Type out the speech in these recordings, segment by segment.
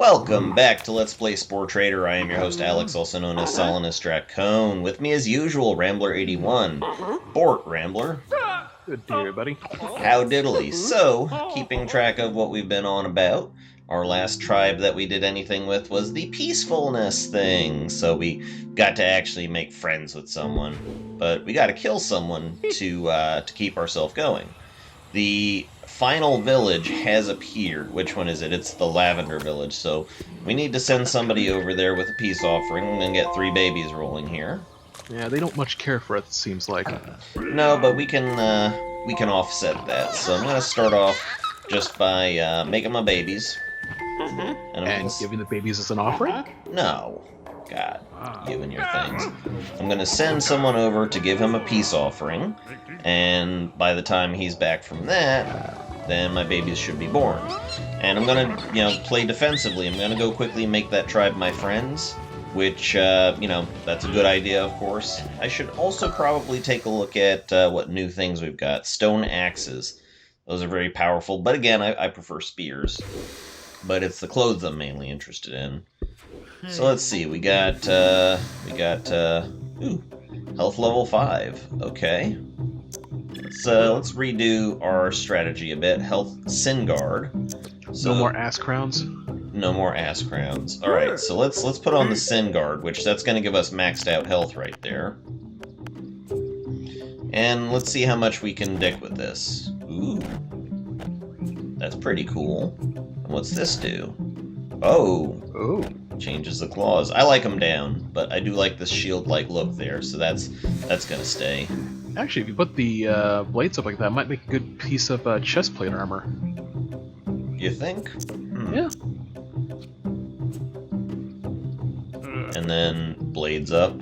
Welcome back to Let's Play Spore Trader. I am your host Alex, also known as Solinus Dracone. With me as usual, Rambler81. Bort Rambler. Good day, everybody. How diddly. So, keeping track of what we've been on about, our last tribe that we did anything with was the peacefulness thing. So we got to actually make friends with someone, but we got to kill someone to keep ourselves going. The final village has appeared. Which one is it? It's the Lavender Village, so we need to send somebody over there with a peace offering and get 3 babies rolling here. Yeah, they don't much care for it seems like. No, but we can offset that. So I'm gonna start off just by making my babies. And giving the babies as an offering? No. God, you and your things. I'm going to send someone over to give him a peace offering, and by the time he's back from that, then my babies should be born. And I'm going to, play defensively. I'm going to go quickly make that tribe my friends, which, that's a good idea, of course. I should also probably take a look at what new things we've got. Stone axes. Those are very powerful, but again, I prefer spears. But it's the clothes I'm mainly interested in. So let's see, we got health level 5, okay. Let's redo our strategy a bit. Health Sin Guard. So, no more ass crowns? No more ass crowns. Alright, so let's put on the Sin Guard, which that's going to give us maxed out health right there. And let's see how much we can dick with this. Ooh. That's pretty cool. And what's this do? Oh. Changes the claws. I like them down, but I do like this shield-like look there, so that's gonna stay. Actually, if you put the blades up like that, it might make a good piece of chest plate armor. You think? Yeah. And then blades up.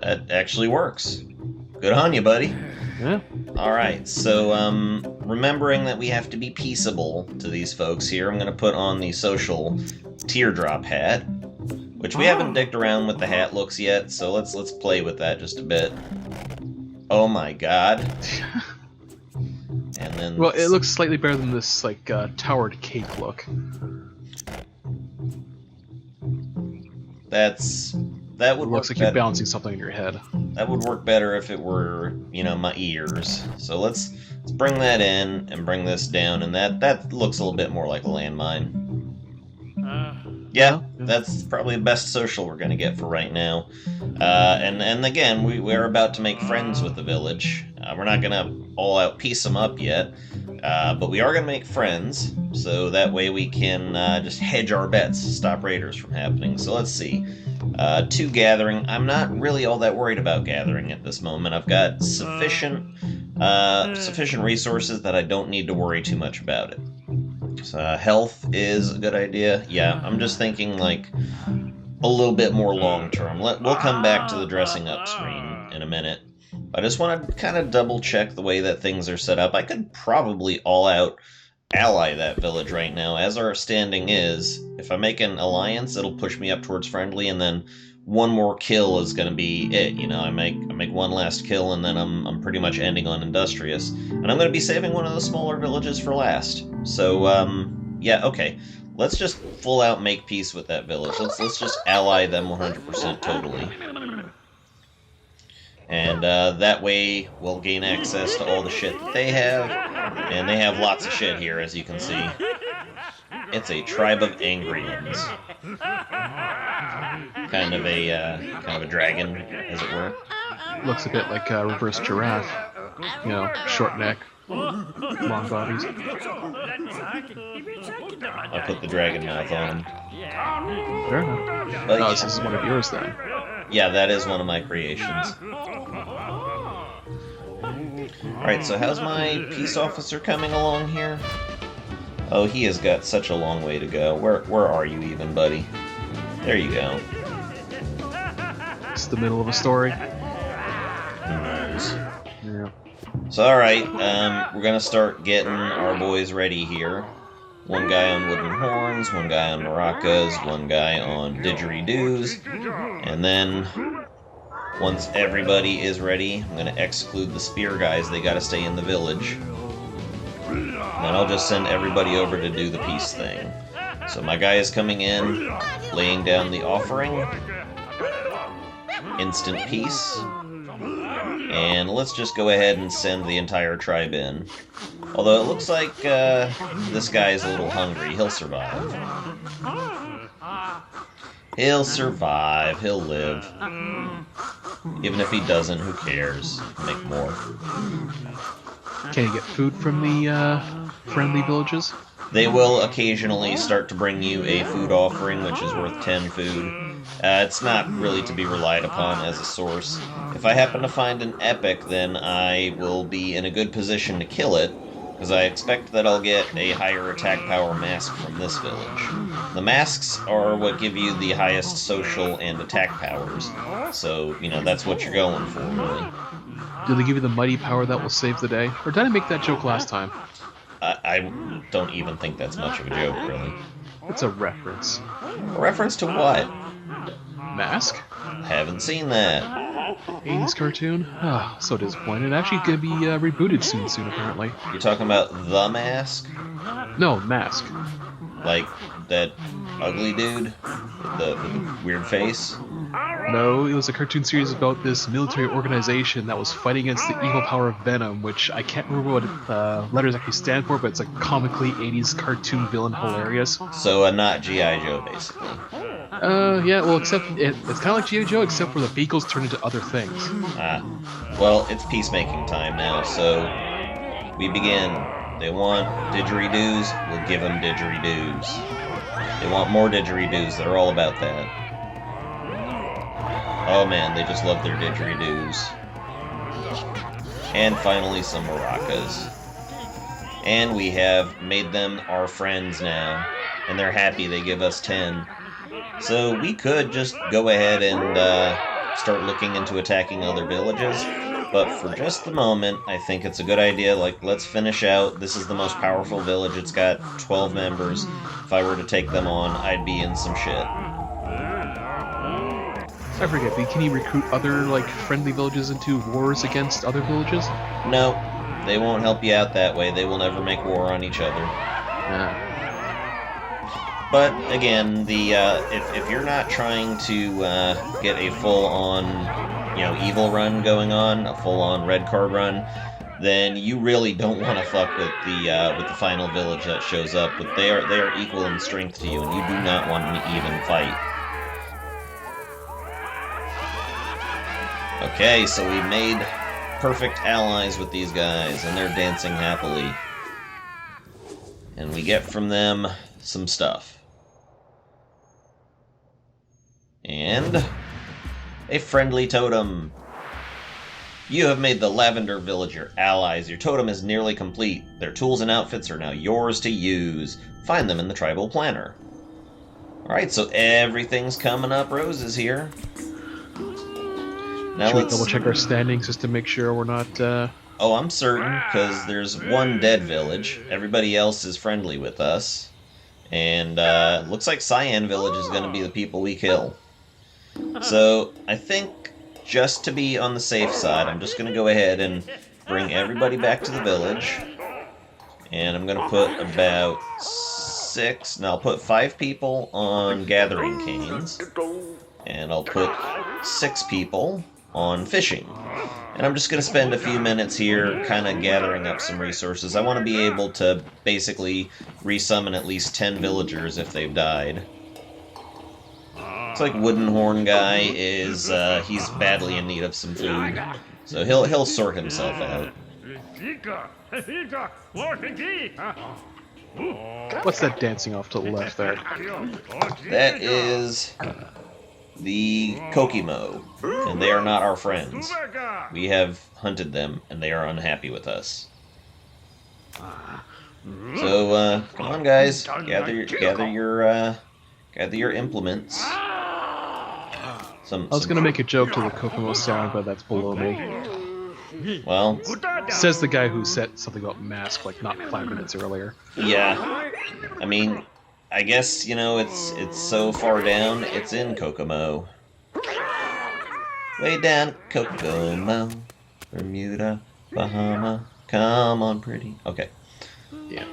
That actually works. Good on you, buddy. Yeah. Alright, so, remembering that we have to be peaceable to these folks here, I'm going to put on the social teardrop hat, which we haven't dicked around with the hat looks yet, so let's play with that just a bit. Oh my god. And then... Well, it looks slightly better than this, towered cake look. That would looks like you're balancing something in your head. That would work better if it were, my ears. So let's bring that in and bring this down, and that looks a little bit more like a landmine. Yeah, that's probably the best social we're going to get for right now. And again, we're about to make friends with the village. We're not going to all-out piece them up yet, but we are going to make friends, so that way we can just hedge our bets, stop raiders from happening. So let's see. 2 gathering. I'm not really all that worried about gathering at this moment. I've got sufficient resources that I don't need to worry too much about it. So, health is a good idea. Yeah, I'm just thinking a little bit more long term. We'll come back to the dressing up screen in a minute. I just want to kind of double check the way that things are set up. I could probably all out ally that village right now. As our standing is, if I make an alliance, it'll push me up towards friendly, and then one more kill is going to be it. I make one last kill, and then I'm pretty much ending on industrious, and I'm going to be saving one of the smaller villages for last. So yeah, okay. Let's just full out make peace with that village. Let's just ally them 100% totally. And that way we'll gain access to all the shit that they have. And they have lots of shit here, as you can see. It's a tribe of angry ones. Kind of a dragon, as it were. Looks a bit like a reverse giraffe. Short neck, long bodies. I put the dragon mouth on. Fair enough. But, this is one of yours then. Yeah, that is one of my creations. Alright, so how's my peace officer coming along here? Oh, he has got such a long way to go. Where are you even, buddy? There you go. It's the middle of a story. Who knows? Yeah. So, alright, we're gonna start getting our boys ready here. One guy on wooden horns, one guy on maracas, one guy on didgeridoos, and then once everybody is ready, I'm going to exclude the spear guys. They got to stay in the village. Then I'll just send everybody over to do the peace thing. So my guy is coming in, laying down the offering. Instant peace. And let's just go ahead and send the entire tribe in. Although it looks like this guy is a little hungry. He'll survive. He'll survive. He'll live. Even if he doesn't, who cares? Make more. Can you get food from the friendly villages? They will occasionally start to bring you a food offering, which is worth 10 food. It's not really to be relied upon as a source. If I happen to find an epic, then I will be in a good position to kill it, because I expect that I'll get a higher attack power mask from this village. The masks are what give you the highest social and attack powers, so, you know, that's what you're going for, really. Do they give you the mighty power that will save the day? Or did I make that joke last time? I don't even think that's much of a joke, really. It's a reference. A reference to what? Mask? Haven't seen that. 80s cartoon? Ah, so disappointed. Actually going to be rebooted soon, apparently. You're talking about The Mask? No, Mask. Like that ugly dude with the weird face? No, it was a cartoon series about this military organization that was fighting against the evil power of Venom, which I can't remember what letters actually stand for, but it's like comically 80s cartoon villain hilarious. So not G.I. Joe, basically. Yeah, well, except it's kind of like G.I. Joe, except for the vehicles turn into other things. Well, it's peacemaking time now, so we begin. They want didgeridoos, we'll give them didgeridoos. They want more didgeridoos, they're all about that. Oh man, they just love their didgeridoos. And finally some maracas. And we have made them our friends now. And they're happy they give us 10. So we could just go ahead and start looking into attacking other villages. But for just the moment, I think it's a good idea. Like, let's finish out. This is the most powerful village. It's got 12 members. If I were to take them on, I'd be in some shit. I forget, can you recruit other, like, friendly villages into wars against other villages? No, they won't help you out that way. They will never make war on each other. But, again, if you're not trying to get a full-on, evil run going on, a full-on red card run, then you really don't want to fuck with the final village that shows up. But they are equal in strength to you, and you do not want an even fight. Okay, so we made perfect allies with these guys, and they're dancing happily. And we get from them some stuff. And a friendly totem. You have made the Lavender Village your allies. Your totem is nearly complete. Their tools and outfits are now yours to use. Find them in the tribal planner. Alright, so everything's coming up roses here. Now Should we double check our standings just to make sure we're not... Oh, I'm certain, because there's one dead village. Everybody else is friendly with us. And looks like Cyan Village is going to be the people we kill. So, I think, just to be on the safe side, I'm just going to go ahead and bring everybody back to the village. And I'm going to put about 6... No, I'll put 5 people on Gathering Canes. And I'll put 6 people on fishing. And I'm just going to spend a few minutes here kind of gathering up some resources. I want to be able to basically resummon at least 10 villagers if they've died. Looks like Wooden Horn guy is, he's badly in need of some food. So he'll sort himself out. What's that dancing off to the left there? That is the Kokimo, and they are not our friends. We have hunted them, and they are unhappy with us. So, come on, guys, gather your implements. I was gonna make a joke to the Kokomo sound, but that's below me. Well, says the guy who said something about mask like not 5 minutes earlier. Yeah, I mean, I guess, it's so far down, it's in Kokomo. Way down Kokomo, Bermuda, Bahama, come on pretty. Okay. Yeah.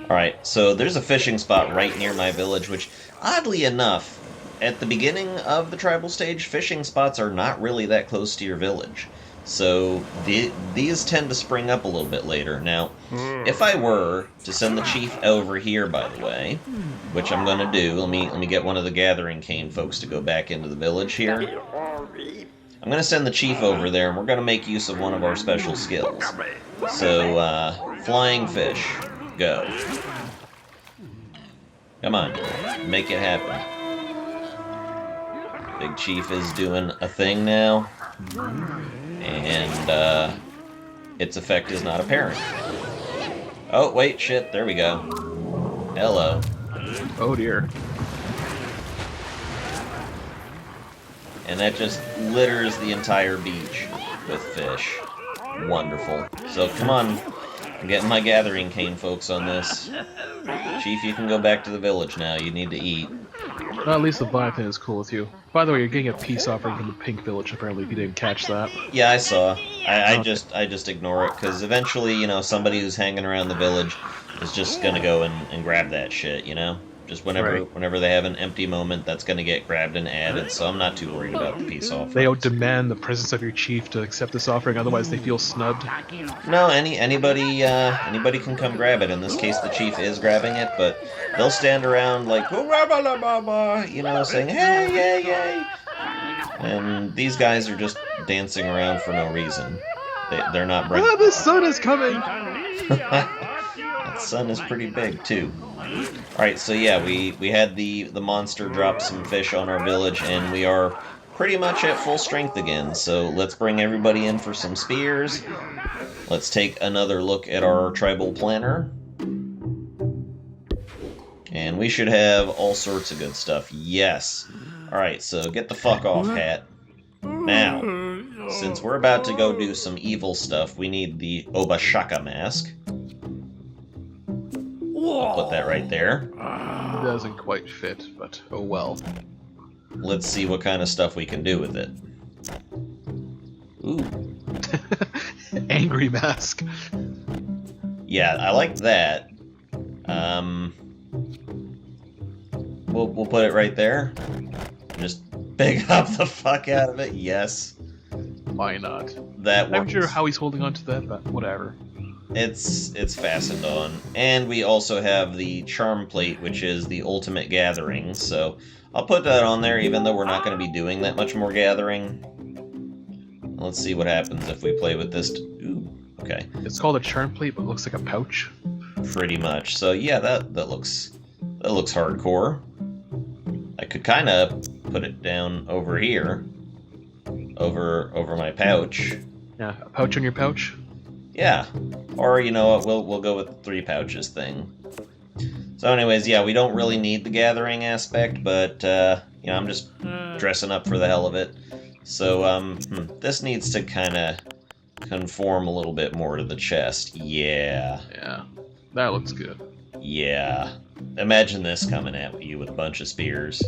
Alright, so there's a fishing spot right near my village, which, oddly enough, at the beginning of the tribal stage, fishing spots are not really that close to your village. So these tend to spring up a little bit later. Now, if I were to send the chief over here, by the way, which I'm going to do, let me get one of the gathering cane folks to go back into the village here. I'm going to send the chief over there, and we're going to make use of one of our special skills. So, flying fish, go. Come on, make it happen. Big Chief is doing a thing now, and its effect is not apparent. Oh, wait, shit, there we go. Hello. Oh dear. And that just litters the entire beach with fish. Wonderful. So, come on, I'm getting my gathering cane folks on this. Chief, you can go back to the village now, you need to eat. Well, at least the Leviathan is cool with you. By the way, you're getting a peace offering from the Pink Village, apparently, if you didn't catch that. Yeah, I saw. I Okay. just ignore it, because eventually, you know, somebody who's hanging around the village is just gonna go and grab that shit, you know? Just whenever they have an empty moment, that's gonna get grabbed and added, so I'm not too worried about the peace offering. They don't demand the presence of your chief to accept this offering, otherwise they feel snubbed. No, anybody can come grab it. In this case, the chief is grabbing it, but they'll stand around like, you know, saying, hey, yay, yay. And these guys are just dancing around for no reason. They're not bringing... Ah, the sun is coming! That sun is pretty big, too. Alright, so yeah, we had the monster drop some fish on our village, and we are pretty much at full strength again. So let's bring everybody in for some spears. Let's take another look at our tribal planner. And we should have all sorts of good stuff. Yes. Alright, so get the fuck off, hat. Now, since we're about to go do some evil stuff, we need the Obashaka mask. I'll put that right there. It doesn't quite fit, but oh well. Let's see what kind of stuff we can do with it. Ooh. Angry mask. Yeah, I like that. We'll put it right there. Just big up the fuck out of it. Yes. Why not? That I'm works. not sure how he's holding on to that, but whatever. It's fastened on. And we also have the charm plate, which is the ultimate gathering. So I'll put that on there, even though we're not going to be doing that much more gathering. Let's see what happens if we play with this. Ooh, okay. It's called a charm plate, but it looks like a pouch. Pretty much. So yeah, that looks hardcore. I could kind of put it down over here, over my pouch. Yeah, a pouch on your pouch. Yeah, or you know what, we'll go with the 3 pouches thing. So anyways, yeah, we don't really need the gathering aspect, but you know, I'm just dressing up for the hell of it. So this needs to kind of conform a little bit more to the chest. Yeah. Yeah, that looks good. Yeah. Imagine this coming at you with a bunch of spears.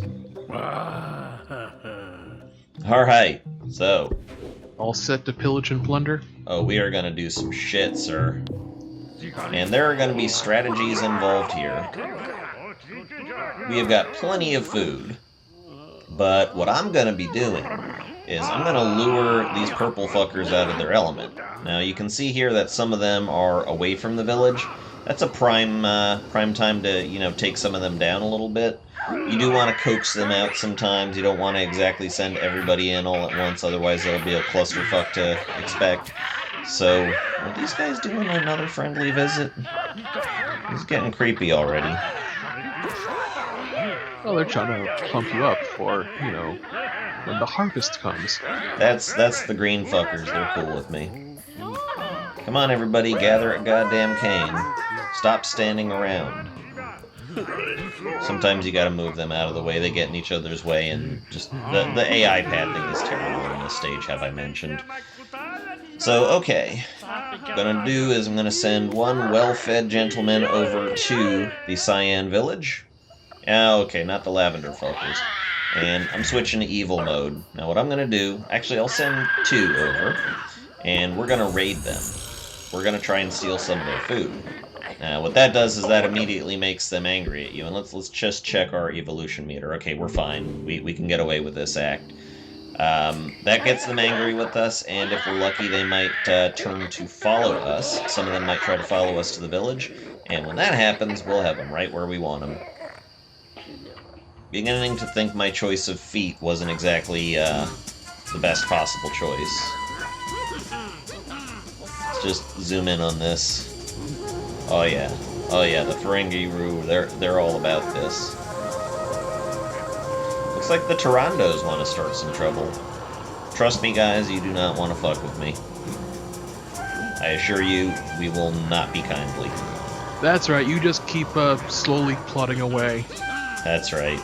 Alright, so. All set to pillage and plunder? Oh, we are gonna do some shit, sir. And there are gonna be strategies involved here. We have got plenty of food. But what I'm gonna be doing is I'm gonna lure these purple fuckers out of their element. Now you can see here that some of them are away from the village. That's a prime time to, you know, take some of them down a little bit. You do want to coax them out sometimes. You don't want to exactly send everybody in all at once, otherwise it'll be a clusterfuck to expect. So, are these guys doing another friendly visit? It's getting creepy already. Well, they're trying to pump you up for, you know, when the harvest comes. That's the green fuckers. They're cool with me. Come on, everybody, gather a goddamn cane. Stop standing around. Sometimes you gotta move them out of the way. They get in each other's way, and just the AI pad thing is terrible on this stage, have I mentioned. So, okay. What I'm gonna do is I'm gonna send one well-fed gentleman over to the Cyan Village. Okay, not the Lavender Fuckers. And I'm switching to evil mode. Now what I'm gonna do, actually I'll send 2 over, and we're gonna raid them. We're gonna try and steal some of their food. Now, what that does is that immediately makes them angry at you. And let's just check our evolution meter. Okay, we're fine. We can get away with this act. That gets them angry with us, and if we're lucky, they might turn to follow us. Some of them might try to follow us to the village, and when that happens, we'll have them right where we want them. Beginning to think my choice of feet wasn't exactly the best possible choice. Let's just zoom in on this. Oh yeah, the Ferengi-Ru, they're all about this. Looks like the Tyrandos want to start some trouble. Trust me, guys, you do not want to fuck with me. I assure you, we will not be kindly. That's right, you just keep slowly plodding away. That's right.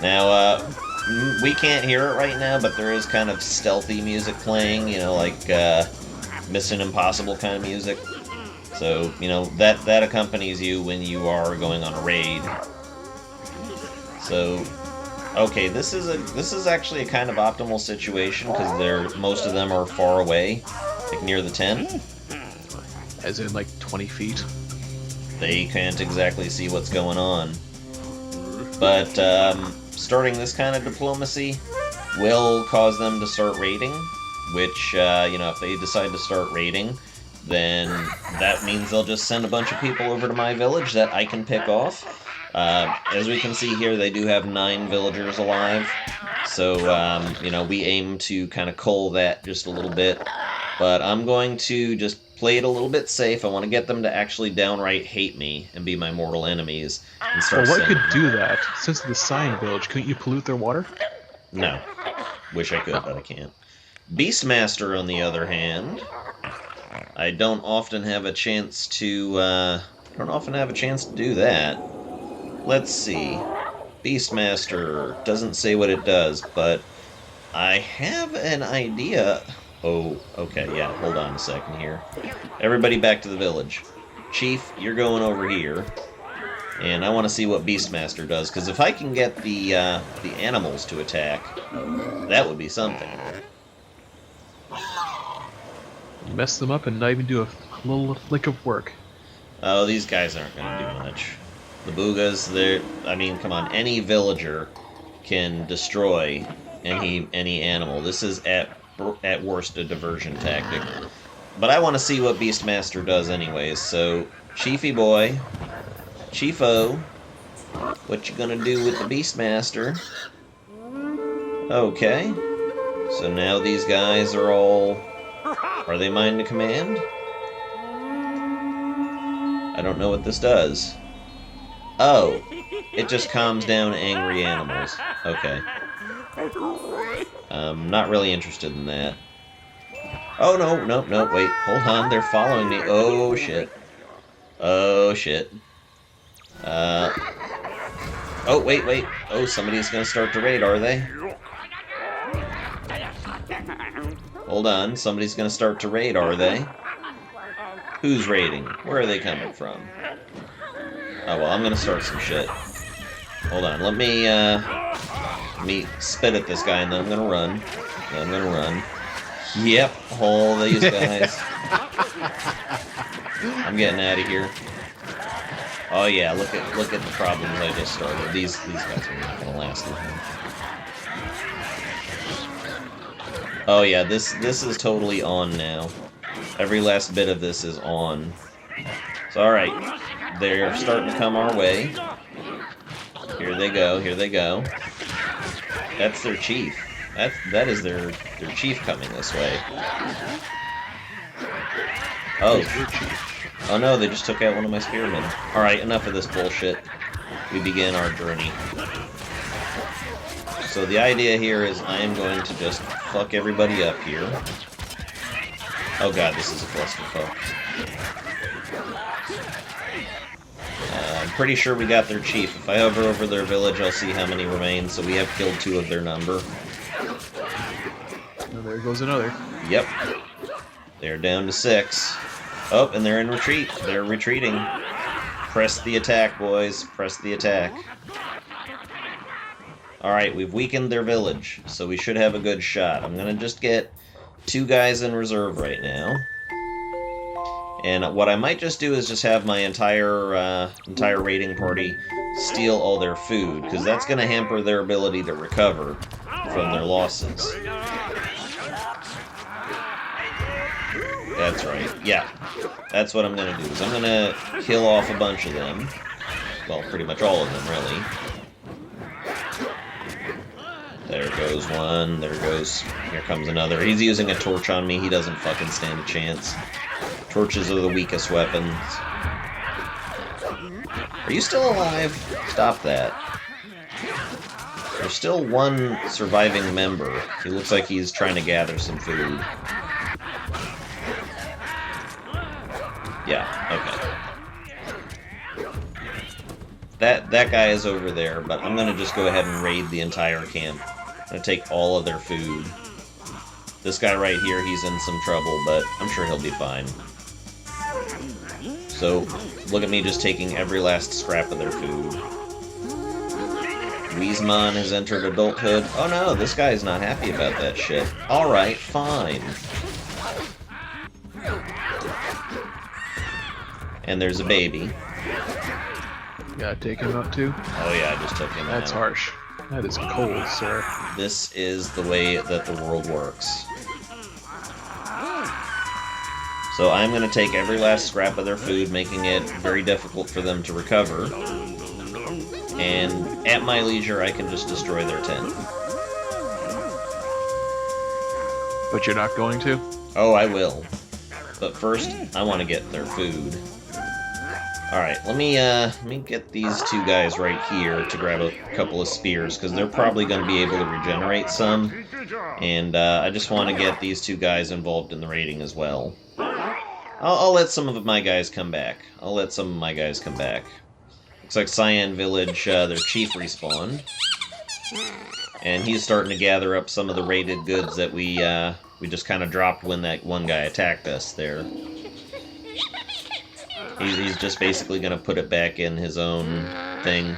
Now, we can't hear it right now, but there is kind of stealthy music playing, you know, like Mission Impossible kind of music. So, you know, that accompanies you when you are going on a raid. So, okay, this is actually a kind of optimal situation because most of them are far away, like near the tent. As in, like, 20 feet? They can't exactly see what's going on. But starting this kind of diplomacy will cause them to start raiding, which, you know, if they decide to start raiding, then that means they'll just send a bunch of people over to my village that I can pick off. As we can see here, they do have 9 villagers alive, so, you know, we aim to kind of cull that just a little bit. But I'm going to just play it a little bit safe. I want to get them to actually downright hate me and be my mortal enemies. And start well, what could do that? Since the Cyan village, couldn't you pollute their water? No. Wish I could, but I can't. Beastmaster, on the other hand, I don't often have a chance to do that. Let's see. Beastmaster doesn't say what it does, but I have an idea. Oh, okay, yeah, hold on a second here. Everybody back to the village. Chief, you're going over here. And I want to see what Beastmaster does, because if I can get the animals to attack, that would be something. Mess them up and not even do a little lick of work. Oh, these guys aren't going to do much. The Boogas, I mean, come on, any villager can destroy any animal. This is at worst a diversion tactic. But I want to see what Beastmaster does anyways, so Chiefy boy, Chiefo, what you gonna do with the Beastmaster? Okay, so now these guys are they mine to command? I don't know what this does. Oh, it just calms down angry animals. Okay. Not really interested in that. Oh, no, wait, hold on, they're following me. Oh, shit. Oh, shit. Oh, wait. Oh, somebody's gonna start to raid, are they? Hold on, somebody's gonna start to raid, are they? Who's raiding? Where are they coming from? Oh, well, I'm gonna start some shit. Hold on, let me spit at this guy, and then I'm gonna run. Yep, all these guys. I'm getting out of here. Oh yeah, look at the problems I just started. These guys are not gonna last long. Oh yeah, this is totally on now. Every last bit of this is on. So alright, they're starting to come our way. Here they go. That's their chief. That is their chief coming this way. Oh no, they just took out one of my spearmen. Alright, enough of this bullshit. We begin our journey. So the idea here is I am going to just fuck everybody up here. Oh god, this is a clusterfuck. I'm pretty sure we got their chief. If I hover over their village, I'll see how many remain. So we have killed 2 of their number. Oh, there goes another. Yep. They're down to 6. Oh, and they're in retreat. They're retreating. Press the attack, boys. Press the attack. Alright, we've weakened their village, so we should have a good shot. I'm gonna just get 2 guys in reserve right now. And what I might just do is just have my entire raiding party steal all their food, because that's going to hamper their ability to recover from their losses. That's right. Yeah. That's what I'm going to do, is I'm going to kill off a bunch of them. Well, pretty much all of them, really. There goes one. There goes... Here comes another. He's using a torch on me. He doesn't fucking stand a chance. Torches are the weakest weapons. Are you still alive? Stop that. There's still one surviving member. He looks like he's trying to gather some food. Yeah, okay. That guy is over there, but I'm gonna just go ahead and raid the entire camp. I'm gonna take all of their food. This guy right here, he's in some trouble, but I'm sure he'll be fine. So, look at me just taking every last scrap of their food. Weezmon has entered adulthood. Oh no, this guy's not happy about that shit. Alright, fine. And there's a baby. Yeah, take him out too? Oh yeah, I just took him out. That's harsh. That is cold, sir. This is the way that the world works. So I'm going to take every last scrap of their food, making it very difficult for them to recover. And at my leisure, I can just destroy their tent. But you're not going to? Oh, I will. But first, I want to get their food. Alright, let me get these two guys right here to grab a couple of spears, because they're probably going to be able to regenerate some. And I just want to get these two guys involved in the raiding as well. I'll let some of my guys come back. Looks like Cyan Village, their chief respawned. And he's starting to gather up some of the raided goods that we just kind of dropped when that one guy attacked us there. He's just basically going to put it back in his own thing.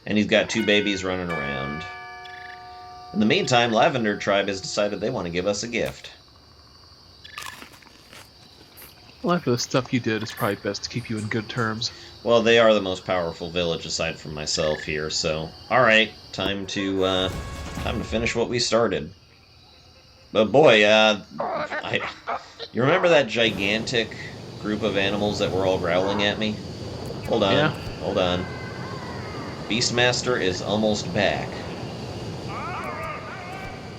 And he's got two babies running around. In the meantime, Lavender Tribe has decided they want to give us a gift. Well, after the stuff you did, it's probably best to keep you in good terms. Well, they are the most powerful village aside from myself here, so... Alright, time to finish what we started. But boy, you remember that gigantic group of animals that were all growling at me? Hold on, yeah. Hold on. Beastmaster is almost back.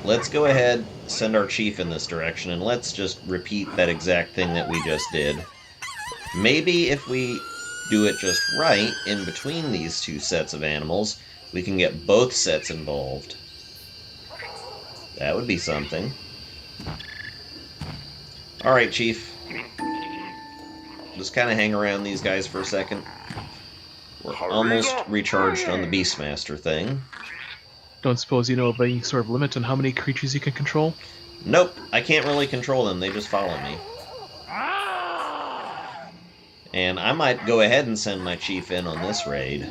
Let's go ahead, send our chief in this direction, and let's just repeat that exact thing that we just did. Maybe if we do it just right, in between these two sets of animals, we can get both sets involved. That would be something. Alright, chief. Just kind of hang around these guys for a second. We're almost recharged on the Beastmaster thing. Don't suppose you know of any sort of limit on how many creatures you can control? Nope, I can't really control them, they just follow me. And I might go ahead and send my chief in on this raid.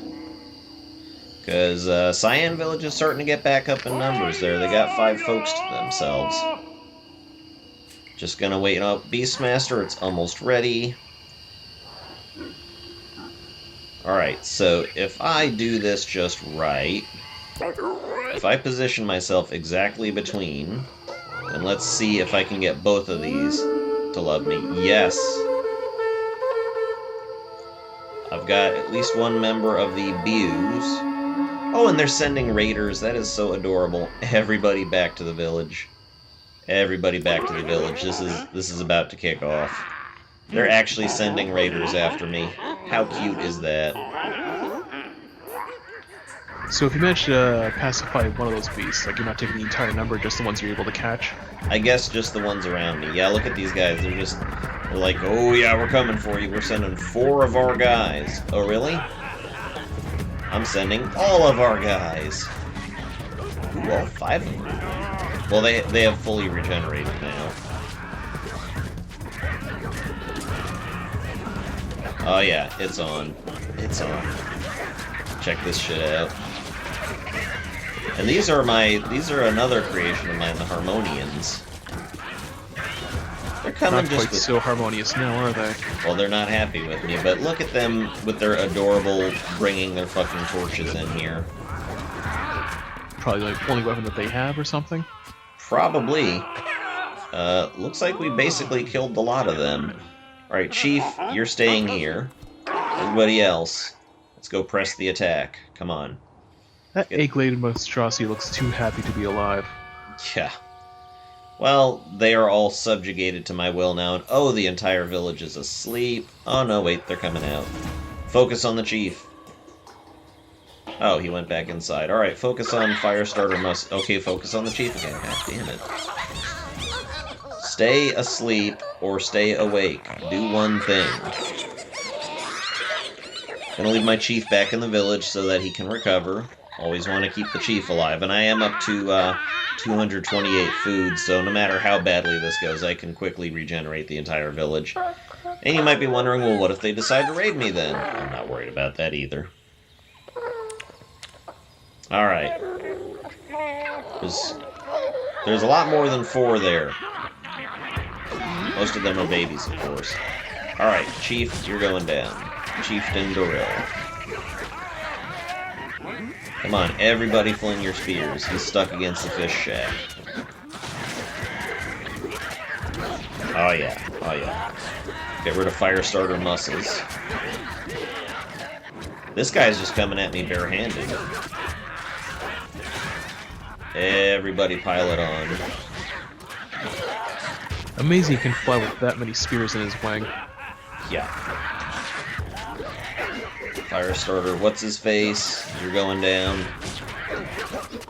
Because Cyan Village is starting to get back up in numbers there. They got 5 folks to themselves. Just gonna wait up Beastmaster, it's almost ready. Alright, so if I do this just right... If I position myself exactly between, and let's see if I can get both of these to love me. Yes! I've got at least one member of the Bews. Oh, and they're sending raiders. That is so adorable. Everybody back to the village. Everybody back to the village. This is about to kick off. They're actually sending raiders after me. How cute is that? So if you manage to pacify one of those beasts, like you're not taking the entire number, just the ones you're able to catch? I guess just the ones around me. Yeah, look at these guys. They're like, oh yeah, we're coming for you. We're sending 4 of our guys. Oh, really? I'm sending all of our guys. Ooh, all 5 of them. Well, they have fully regenerated now. Oh yeah, it's on. It's on. Check this shit out. And these are another creation of mine, the Harmonians. They're coming Not just quite with... so harmonious now, are they? Well, they're not happy with me, but look at them with their adorable bringing their fucking torches in here. Probably like only weapon that they have or something. Probably. Looks like we basically killed a lot of them. Alright, Chief, you're staying here. Everybody else, let's go press the attack. Come on. That egg-laden monstrosity looks too happy to be alive. Yeah. Well, they are all subjugated to my will now, and oh, the entire village is asleep. Oh no, wait, they're coming out. Focus on the Chief. Oh, he went back inside. Alright, focus on Firestarter must... Okay, focus on the Chief again. God damn it. Stay asleep or stay awake. Do one thing. Gonna leave my Chief back in the village so that he can recover. Always want to keep the Chief alive, and I am up to 228 food, so no matter how badly this goes, I can quickly regenerate the entire village. And you might be wondering, well, what if they decide to raid me then? I'm not worried about that either. Alright. There's a lot more than 4 there. Most of them are babies, of course. Alright, Chief, you're going down. Chieftain Doril. Come on, everybody fling your spears. He's stuck against the fish shack. Oh yeah, oh yeah. Get rid of Firestarter muscles. This guy's just coming at me barehanded. Everybody pile it on. Amazing he can fly with that many spears in his wing. Yeah. Firestarter, what's his face? You're going down.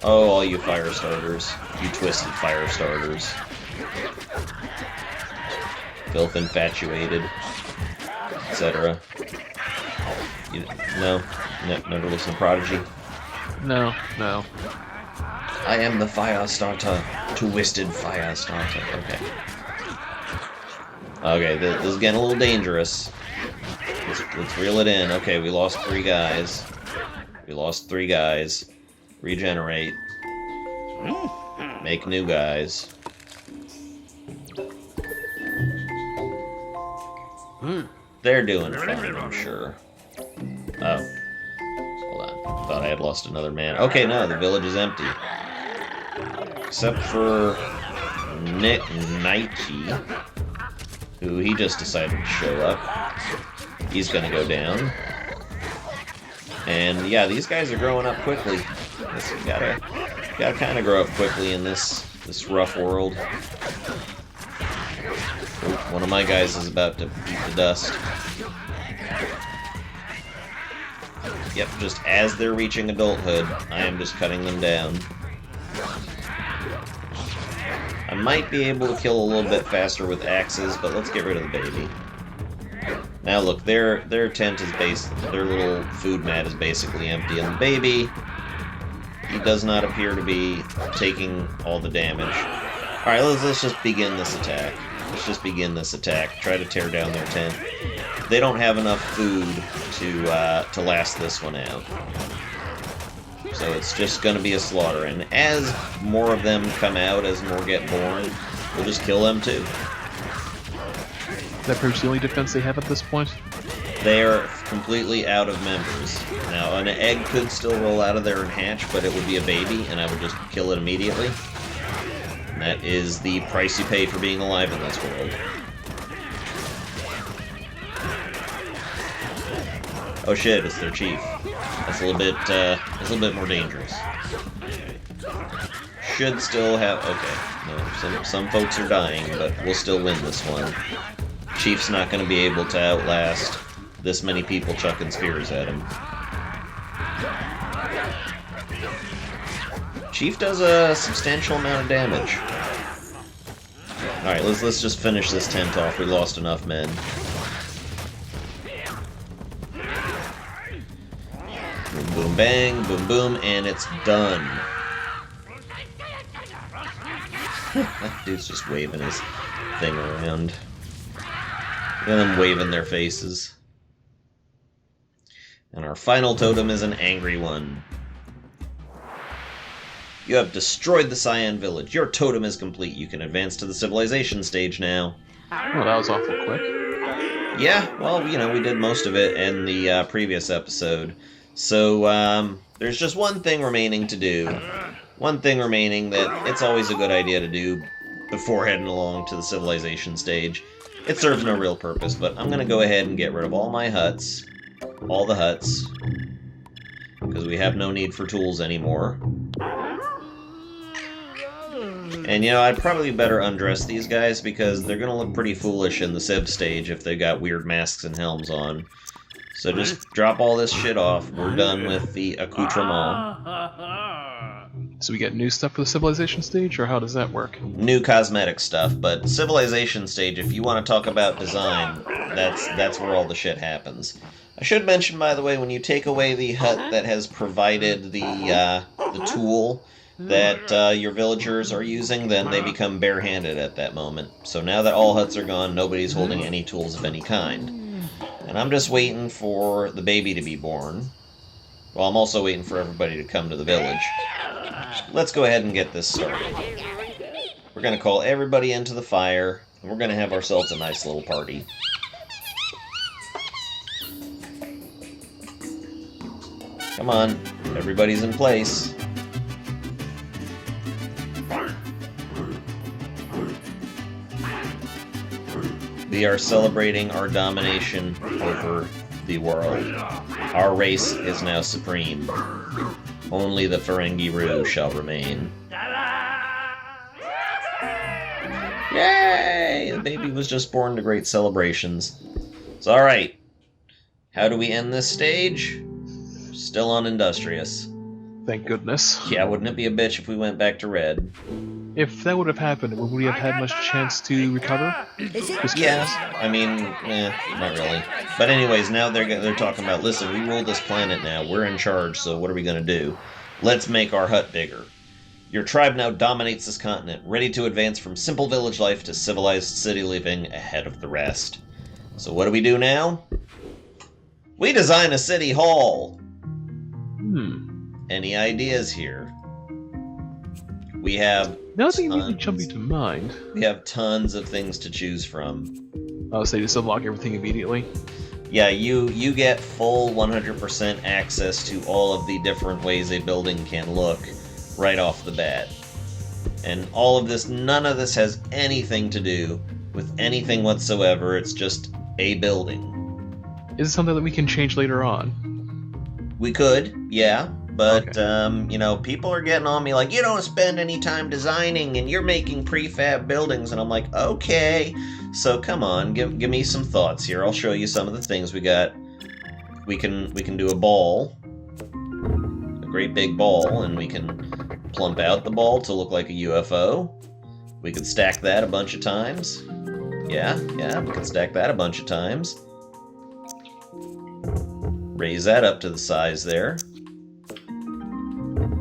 Oh, all you Firestarters. You twisted Firestarters. Filth infatuated. Etc. No? Never listened to Prodigy? No, no. I am the Firestarter. Twisted Firestarter. Okay. Okay, this is getting a little dangerous. Let's reel it in. Okay, we lost 3 guys. We lost 3 guys. Regenerate. Make new guys. They're doing fine, I'm sure. Oh. Hold on. Thought I had lost another man. Okay, no, the village is empty. Except for Nike, who he just decided to show up. He's gonna go down. And yeah, these guys are growing up quickly. You gotta kind of grow up quickly in this rough world. Oop, one of my guys is about to eat the dust. Yep, just as they're reaching adulthood, I am just cutting them down. I might be able to kill a little bit faster with axes, but let's get rid of the baby. Now look, their tent is their little food mat is basically empty, and the baby, he does not appear to be taking all the damage. Alright, let's just begin this attack. Let's just begin this attack. Try to tear down their tent. They don't have enough food to last this one out. So it's just going to be a slaughter. And as more of them come out, as more get born, we'll just kill them too. Is that pretty much the only defense they have at this point? They are completely out of members. Now, an egg could still roll out of there and hatch, but it would be a baby, and I would just kill it immediately. And that is the price you pay for being alive in this world. Oh shit, it's their chief. That's a little bit more dangerous. Should still have... Okay, no, some folks are dying, but we'll still win this one. Chief's not going to be able to outlast this many people chucking spears at him. Chief does a substantial amount of damage. Alright, let's just finish this tent off. We lost enough men. Boom, boom, bang, boom, boom, and it's done. That dude's just waving his thing around. Look at them waving their faces. And our final totem is an angry one. You have destroyed the Cyan village. Your totem is complete. You can advance to the civilization stage now. Oh, that was awful quick. Yeah, well, you know, we did most of it in the previous episode. So, there's just one thing remaining to do. One thing remaining that it's always a good idea to do before heading along to the civilization stage. It serves no real purpose, but I'm going to go ahead and get rid of all my huts. All the huts. Because we have no need for tools anymore. And, you know, I'd probably better undress these guys because they're going to look pretty foolish in the Civ stage if they got weird masks and helms on. So just drop all this shit off. We're done with the accoutrement. So we get new stuff for the civilization stage, or how does that work? New cosmetic stuff, but civilization stage, if you want to talk about design, that's where all the shit happens. I should mention, by the way, when you take away the hut that has provided the tool that your villagers are using, then they become barehanded at that moment. So now that all huts are gone, nobody's holding any tools of any kind. And I'm just waiting for the baby to be born. Well, I'm also waiting for everybody to come to the village. Let's go ahead and get this started. We're going to call everybody into the fire, and we're going to have ourselves a nice little party. Come on, everybody's in place. We are celebrating our domination over the world. Our race is now supreme. Only the Ferengi Roo shall remain. Yay! The baby was just born to great celebrations. It's alright. How do we end this stage? Still on Industrious. Thank goodness. Yeah, wouldn't it be a bitch if we went back to Red? If that would have happened, would we have had much chance to recover? Yeah, I mean, not really. But anyways, now they're talking about, listen, we rule this planet now, we're in charge, so what are we gonna do? Let's make our hut bigger. Your tribe now dominates this continent, ready to advance from simple village life to civilized city living ahead of the rest. So what do we do now? We design a city hall! Any ideas here? We have nothing immediately jumping to mind. We have tons of things to choose from. Oh, so you just unlock everything immediately? Yeah, you get full 100% access to all of the different ways a building can look right off the bat. And all of this, none of this has anything to do with anything whatsoever. It's just a building. Is it something that we can change later on? We could, yeah. But, okay. You know, people are getting on me like, you don't spend any time designing and you're making prefab buildings. And I'm like, okay. So come on, give me some thoughts here. I'll show you some of the things we got. We can do a ball. A great big ball. And we can plump out the ball to look like a UFO. We could stack that a bunch of times. Yeah, we can stack that a bunch of times. Raise that up to the size there.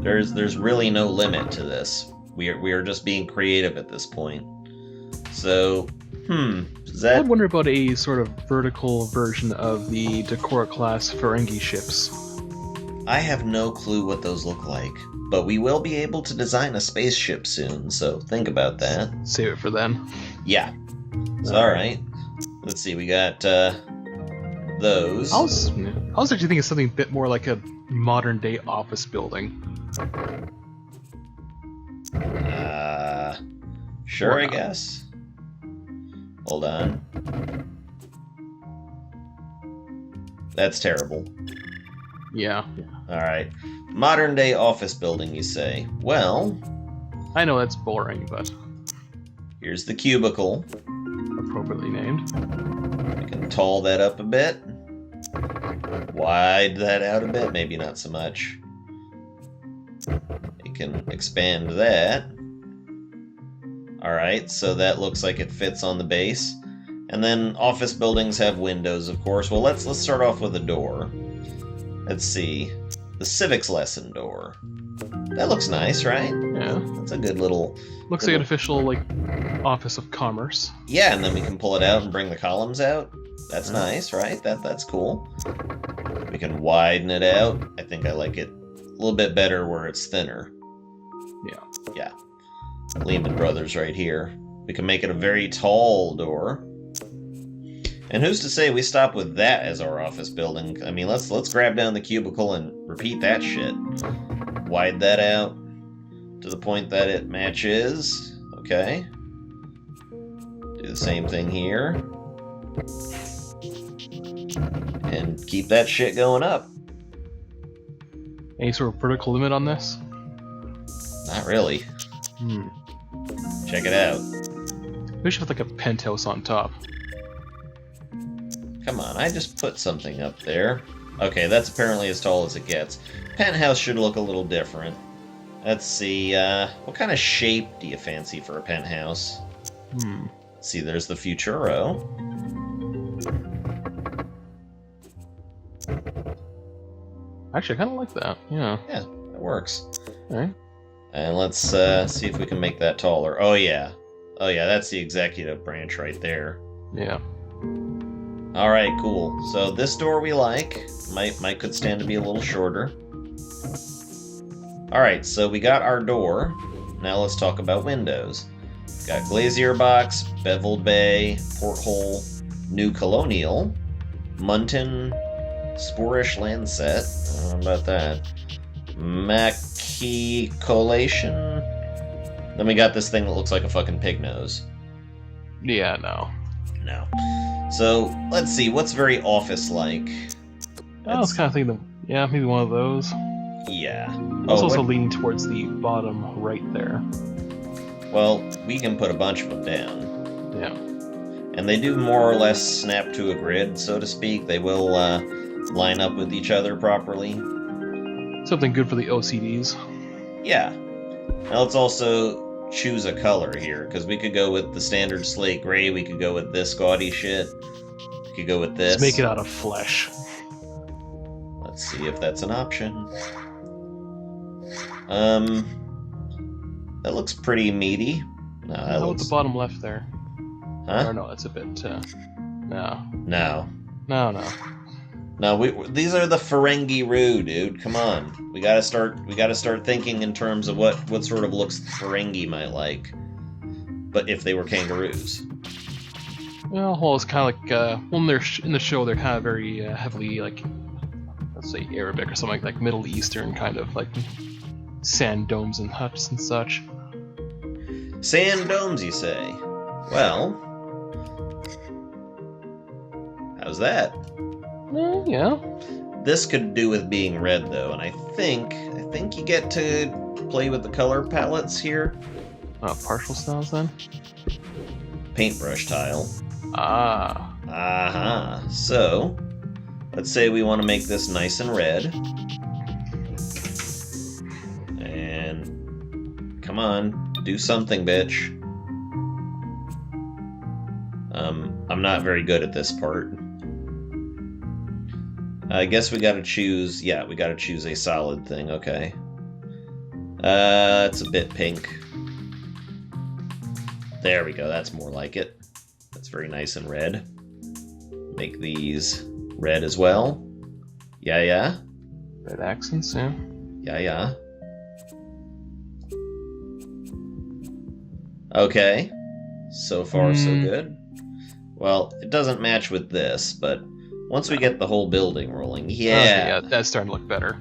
There's really no limit to this. We are just being creative at this point. So, is that... I wonder about a sort of vertical version of the Decora class Ferengi ships. I have no clue what those look like, but we will be able to design a spaceship soon, so think about that. Save it for then. Yeah. So, alright. Let's see, we got those. I was actually thinking something a bit more like a modern-day office building. Sure, I guess. Hold on. That's terrible. Yeah. Alright. Modern day office building, you say? Well... I know that's boring, but... Here's the cubicle. Appropriately named. We can tall that up a bit. Wide that out a bit, maybe not so much. You can expand that. Alright, so that looks like it fits on the base. And then office buildings have windows, of course. Well, let's start off with a door. Let's see. The civics lesson door. That looks nice, right? Yeah. That's a good little... Looks like an official, like, Office of Commerce. Yeah, and then we can pull it out and bring the columns out. That's nice, right? That's cool. We can widen it out. I think I like it a little bit better where it's thinner. Yeah. Lehman Brothers right here. We can make it a very tall door. And who's to say we stop with that as our office building? I mean, let's grab down the cubicle and repeat that shit. Widen that out to the point that it matches. Okay. Do the same thing here. And keep that shit going up. Any sort of vertical limit on this? Not really. Check it out. We should have like a penthouse on top. Come on, I just put something up there. Okay, that's apparently as tall as it gets. Penthouse should look a little different. Let's see, what kind of shape do you fancy for a penthouse? Let's see, there's the Futuro. Actually, I kind of like that, yeah. Yeah, that works. Alright. And let's see if we can make that taller. Oh yeah. Oh yeah, that's the executive branch right there. Yeah. Alright, cool. So this door we like. Might could stand to be a little shorter. Alright, so we got our door. Now let's talk about windows. Got glazier box, beveled bay, porthole, new colonial, Muntin, Sporish Lancet. I don't know about that. Machicolation. Then we got this thing that looks like a fucking pig nose. Yeah, no. No. So, let's see, what's very office-like? I was kind of thinking, yeah, maybe one of those. Yeah. I was also leaning towards the bottom right there. Well, we can put a bunch of them down. Yeah. And they do more or less snap to a grid, so to speak. They will line up with each other properly. Something good for the OCDs. Yeah. Now let's also choose a color here, because we could go with the standard slate gray, we could go with this gaudy shit, we could go with this. Let's make it out of flesh. Let's see if that's an option. That looks pretty meaty. No, that How looks... about the bottom left there? Huh? Or no, that's a bit, no. No. No. No, these are the Ferengi-Roo, dude. Come on. We gotta start thinking in terms of what sort of looks Ferengi might like. But if they were kangaroos. Well, it's kind of like, when they're in the show, they're kind of very heavily, like, let's say Arabic or something like Middle Eastern, kind of, like, sand domes and huts and such. Sand domes, you say? Well... how's that? Yeah. This could do with being red, though, and I think you get to play with the color palettes here. Partial styles, then? Paintbrush tile. Ah. Aha. So, let's say we want to make this nice and red. And... come on, do something, bitch. I'm not very good at this part. I guess we gotta choose... yeah, we gotta choose a solid thing, okay. It's a bit pink. There we go, that's more like it. That's very nice and red. Make these red as well. Yeah. Red accents, yeah. Yeah. Okay. So far, so good. Well, it doesn't match with this, but once we get the whole building rolling, yeah. Okay, yeah, that's starting to look better.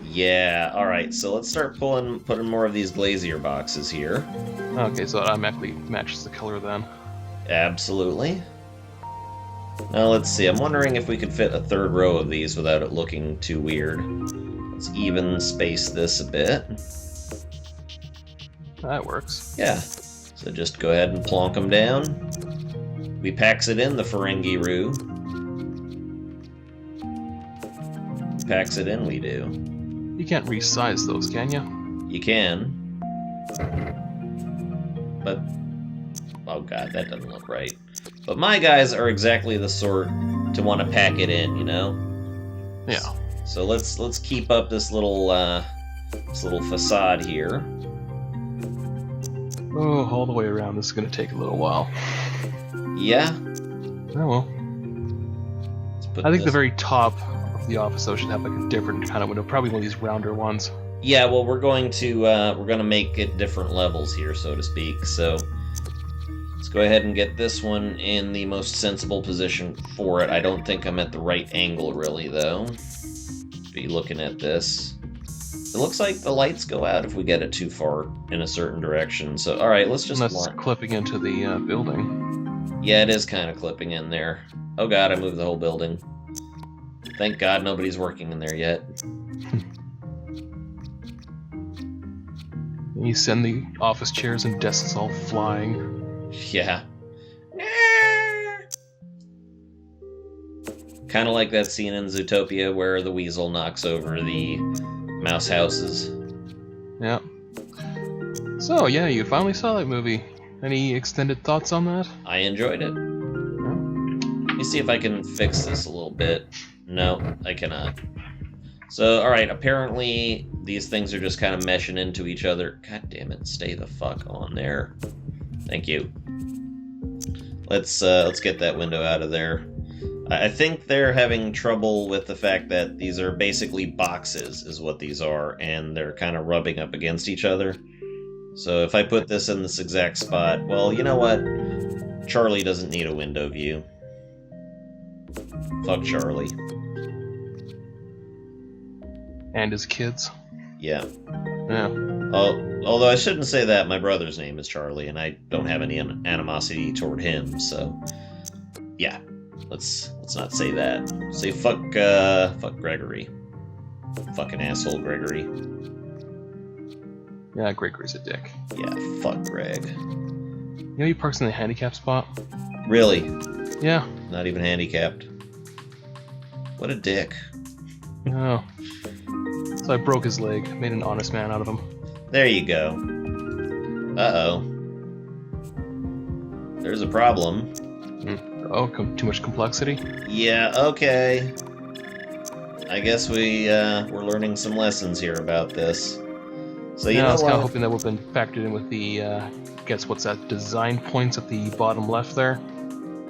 Yeah, alright, so let's start putting more of these glazier boxes here. Okay, so that automatically matches the color then. Absolutely. Now let's see, I'm wondering if we could fit a third row of these without it looking too weird. Let's even space this a bit. That works. Yeah, so just go ahead and plonk them down. We packs it in, the Ferengi-Roo. Packs it in, we do. You can't resize those, can you? You can. But... oh god, that doesn't look right. But my guys are exactly the sort to want to pack it in, you know? Yeah. So let's keep up this little facade here. Oh, all the way around. This is going to take a little while. Yeah. Oh well. I think the very top of the office though should have like a different kind of window, probably one of these rounder ones. Yeah, well, we're going to make it different levels here, so to speak. So let's go ahead and get this one in the most sensible position for it. I don't think I'm at the right angle, really, though. Be looking at this. It looks like the lights go out if we get it too far in a certain direction. So, all right, let's just... And that's clipping into the building. Yeah, it is kind of clipping in there. Oh god, I moved the whole building. Thank god nobody's working in there yet. You send the office chairs and desks all flying. Yeah. Kind of like that scene in Zootopia where the weasel knocks over the mouse houses. Yeah. So, yeah, you finally saw that movie. Any extended thoughts on that? I enjoyed it. Let me see if I can fix this a little bit. No, I cannot. So, alright, apparently these things are just kind of meshing into each other. God damn it, stay the fuck on there. Thank you. Let's get that window out of there. I think they're having trouble with the fact that these are basically boxes, is what these are, and they're kind of rubbing up against each other. So if I put this in this exact spot, well, you know what? Charlie doesn't need a window view. Fuck Charlie. And his kids. Yeah. Yeah. Although I shouldn't say that, my brother's name is Charlie, and I don't have any animosity toward him, so... Yeah. Let's not say that. Say fuck Gregory. Fucking asshole Gregory. Yeah, Gregory's a dick. Yeah, fuck Greg. You know he parks in the handicap spot? Really? Yeah. Not even handicapped. What a dick. Oh. So I broke his leg, made an honest man out of him. There you go. Uh-oh. There's a problem. Oh, too much complexity? Yeah, okay. I guess we're learning some lessons here about this. So you know I was what? kind of hoping that would have been factored in with the, what's that, design points at the bottom left there?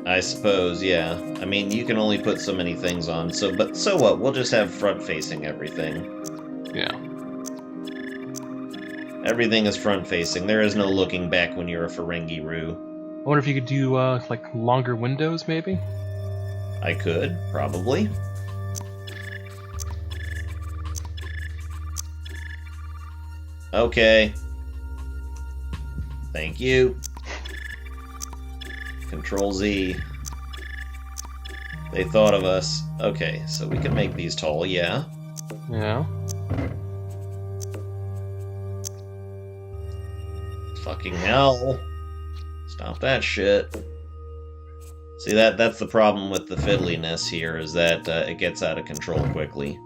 I suppose, yeah. I mean, you can only put so many things on, but so what? We'll just have front-facing everything. Yeah. Everything is front-facing. There is no looking back when you're a Ferengi-Roo. I wonder if you could do, like, longer windows, maybe? I could, probably. Okay. Thank you. Control Z. They thought of us. Okay, so we can make these tall, yeah. Yeah. Fucking hell. Stop that shit. See, that's the problem with the fiddliness here, is that it gets out of control quickly.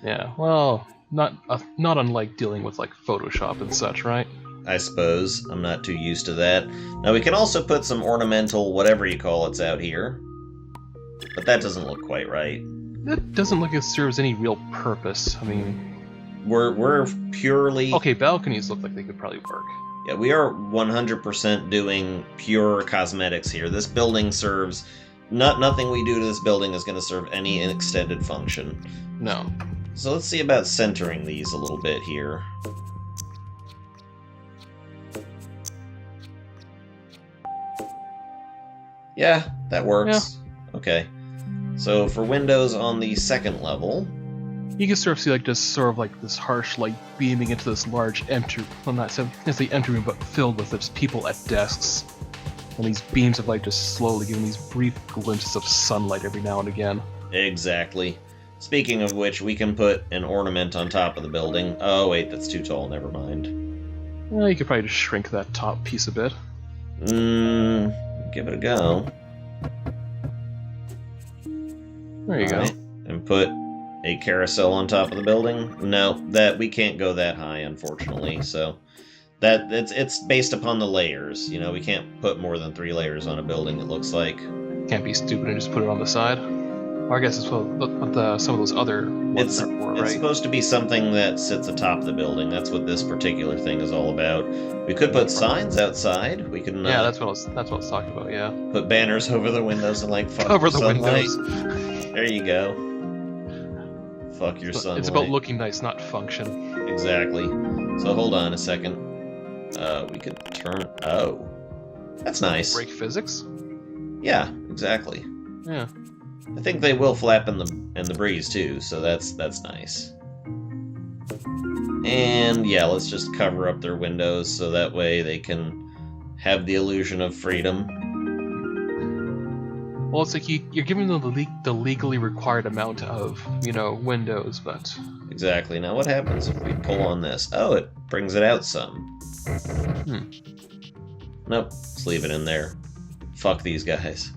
Yeah, well, not unlike dealing with, like, Photoshop and such, right? I suppose. I'm not too used to that. Now, we can also put some ornamental whatever you call it's out here. But that doesn't look quite right. It doesn't look like it serves any real purpose. I mean... We're purely... Okay, balconies look like they could probably work. Yeah, we are 100% doing pure cosmetics here. This building serves... Nothing we do to this building is going to serve any extended function. No. So let's see about centering these a little bit here. Yeah, that works. Yeah. Okay. So for windows on the second level... You can sort of see like just sort of like this harsh light beaming into this large empty, well not necessarily empty room, but filled with just people at desks. And these beams of light just slowly giving these brief glimpses of sunlight every now and again. Exactly. Speaking of which, we can put an ornament on top of the building. Oh wait, that's too tall, never mind. Well, you could probably just shrink that top piece a bit. Give it a go. There you go. And put a carousel on top of the building? No, that we can't go that high, unfortunately. So that it's based upon the layers. You know, we can't put more than 3 layers on a building. It looks like. Can't be stupid and just put it on the side. Or I guess it's what some of those other ones are for, right? It's supposed to be something that sits atop the building. That's what this particular thing is all about. We could put signs outside. We could. Yeah, that's what I was talking about. Yeah. Put banners over the windows and like cover the sunlight. windows. There you go. Fuck your sunlight. It's about looking nice, not function. Exactly. So hold on a second. We could turn... Oh. That's nice. Break physics? Yeah, exactly. Yeah. I think they will flap in the breeze too, so that's nice. And yeah, let's just cover up their windows so that way they can have the illusion of freedom. Well, it's like you're giving them the legally required amount of, windows, but... Exactly. Now what happens if we pull on this? Oh, it brings it out some. Nope, let's leave it in there. Fuck these guys.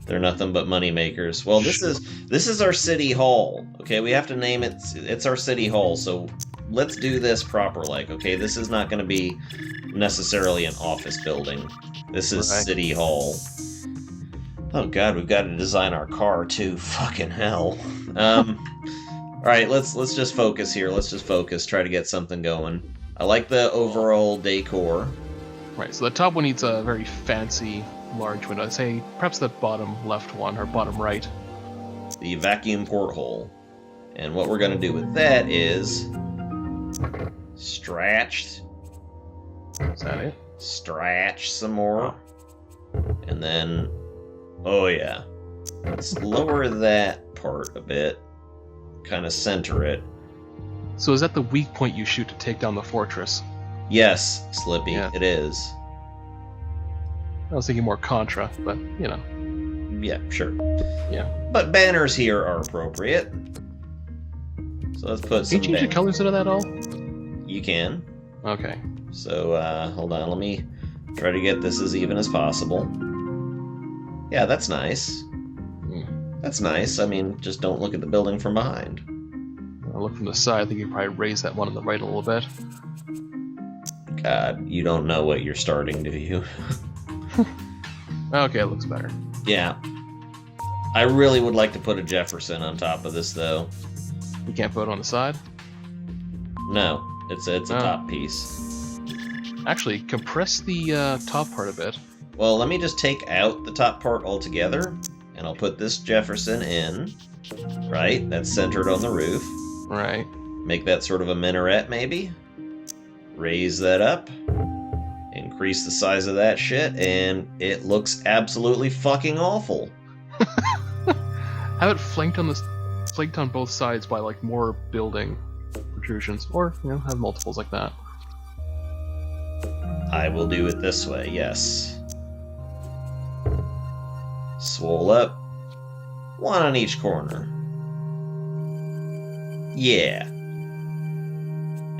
They're nothing but money makers. Well, this is our city hall. Okay, we have to name it. It's our city hall, so let's do this proper. Like, okay, this is not going to be necessarily an office building. This is city hall. Oh god, we've got to design our car too. Fucking hell. All right, let's just focus here. Let's just focus. Try to get something going. I like the overall decor. Right. So the top one needs a very fancy, large window. I'd say perhaps the bottom left one or bottom right. The vacuum porthole. And what we're going to do with that is stretch. Is that it? Stretch some more. And then, oh yeah. Let's lower that part a bit. Kind of center it. So is that the weak point you shoot to take down the fortress? Yes, Slippy, Yeah. It is. I was thinking more Contra, but, Yeah, sure. Yeah. But banners here are appropriate. So let's put some Can you change the colors into that all? You can. Okay. So, hold on, let me try to get this as even as possible. Yeah, that's nice. That's nice. I mean, just don't look at the building from behind. I'll look from the side. I think you probably raise that one on the right a little bit. God, you don't know what you're starting, do you? Okay, it looks better. Yeah. I really would like to put a Jefferson on top of this, though. You can't put it on the side? No, it's a top piece. Actually, compress the top part a bit. Well, let me just take out the top part altogether, and I'll put this Jefferson in. Right? That's centered on the roof. Right. Make that sort of a minaret, maybe. Raise that up. Increase the size of that shit, and it looks absolutely fucking awful. Have it flanked on both sides by like more building protrusions, or have multiples like that. I will do it this way, yes. Swole up. One on each corner. Yeah.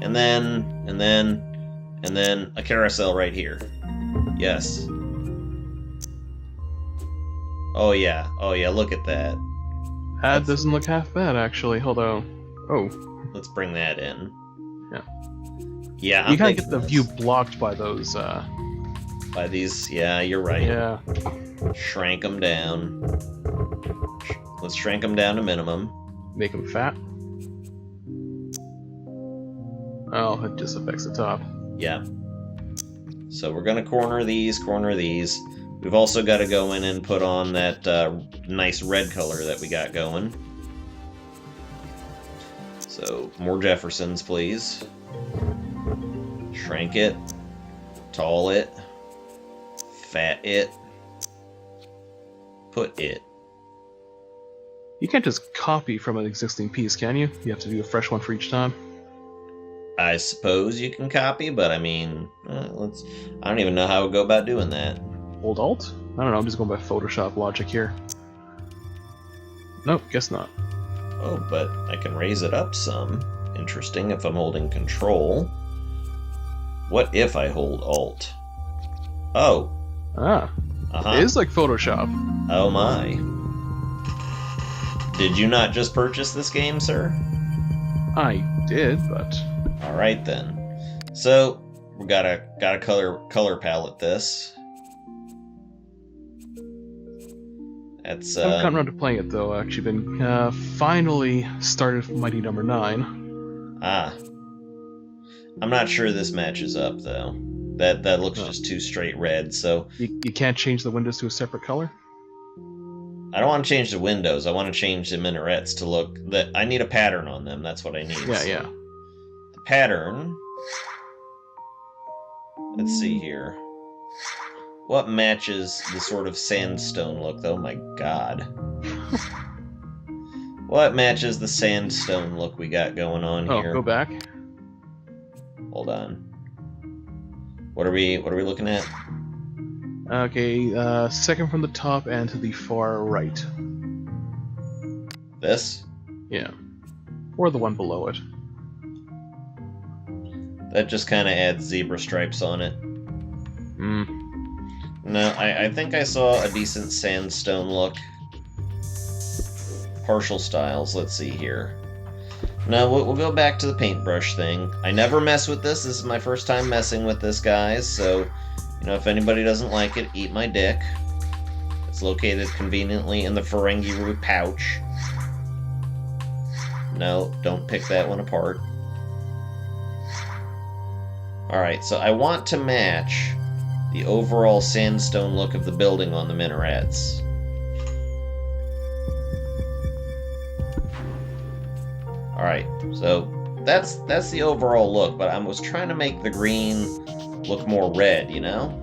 And then a carousel right here. Yes. Oh yeah, look at that. That doesn't look half bad, actually. Hold on. Oh. Let's bring that in. Yeah. Yeah, you kind of get the view blocked by those, by these, yeah, you're right. Yeah. Shrank them down. Let's shrink them down to minimum. Make them fat. Oh, it just affects the top. Yeah. So we're going to corner these. We've also got to go in and put on that nice red color that we got going. So, more Jeffersons, please. Shrink it. Tall it. Fat it. Put it. You can't just copy from an existing piece, can you? You have to do a fresh one for each time. I suppose you can copy, but I mean, I don't even know how I would go about doing that. Hold Alt? I don't know, I'm just going by Photoshop logic here. Nope, guess not. Oh, but I can raise it up some. Interesting if I'm holding Control. What if I hold Alt? Oh. Ah. It is like Photoshop. Oh my. Did you not just purchase this game, sir? I did, but... Alright then. So, we gotta color palette this. That's, I haven't gotten around to playing it, though. I've actually been, finally started Mighty Number 9. Ah. I'm not sure this matches up, though. That looks just too straight red, so... You can't change the windows to a separate color? I don't want to change the windows. I want to change the minarets to look... I need a pattern on them. That's what I need. Yeah, So yeah. the pattern... Let's see here. What matches the sort of sandstone look? Oh my god. What matches the sandstone look we got going on here? Oh, go back. Hold on. What are we looking at? Okay, second from the top and to the far right. This? Yeah. Or the one below it. That just kind of adds zebra stripes on it. No, I think I saw a decent sandstone look. Partial styles, let's see here. No, we'll go back to the paintbrush thing. I never mess with this. This is my first time messing with this, guys, so, you know, if anybody doesn't like it, eat my dick. It's located conveniently in the Ferengi root pouch. No, don't pick that one apart. Alright, so I want to match the overall sandstone look of the building on the minarets. Alright, so that's the overall look, but I was trying to make the green look more red, you know?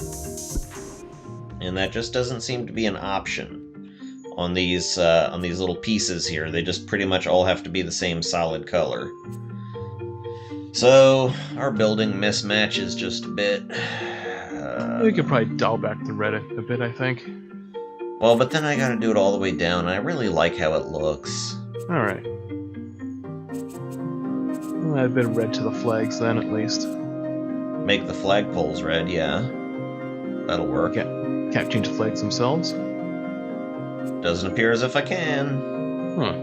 And that just doesn't seem to be an option on these little pieces here. They just pretty much all have to be the same solid color. So, our building mismatches just a bit. We could probably dial back the red a bit, I think. Well, but then I gotta do it all the way down, and I really like how it looks. Alright. Well, add a bit of red to the flags then, at least. Make the flagpoles red, yeah. That'll work. Can't change the flags themselves? Doesn't appear as if I can. Huh.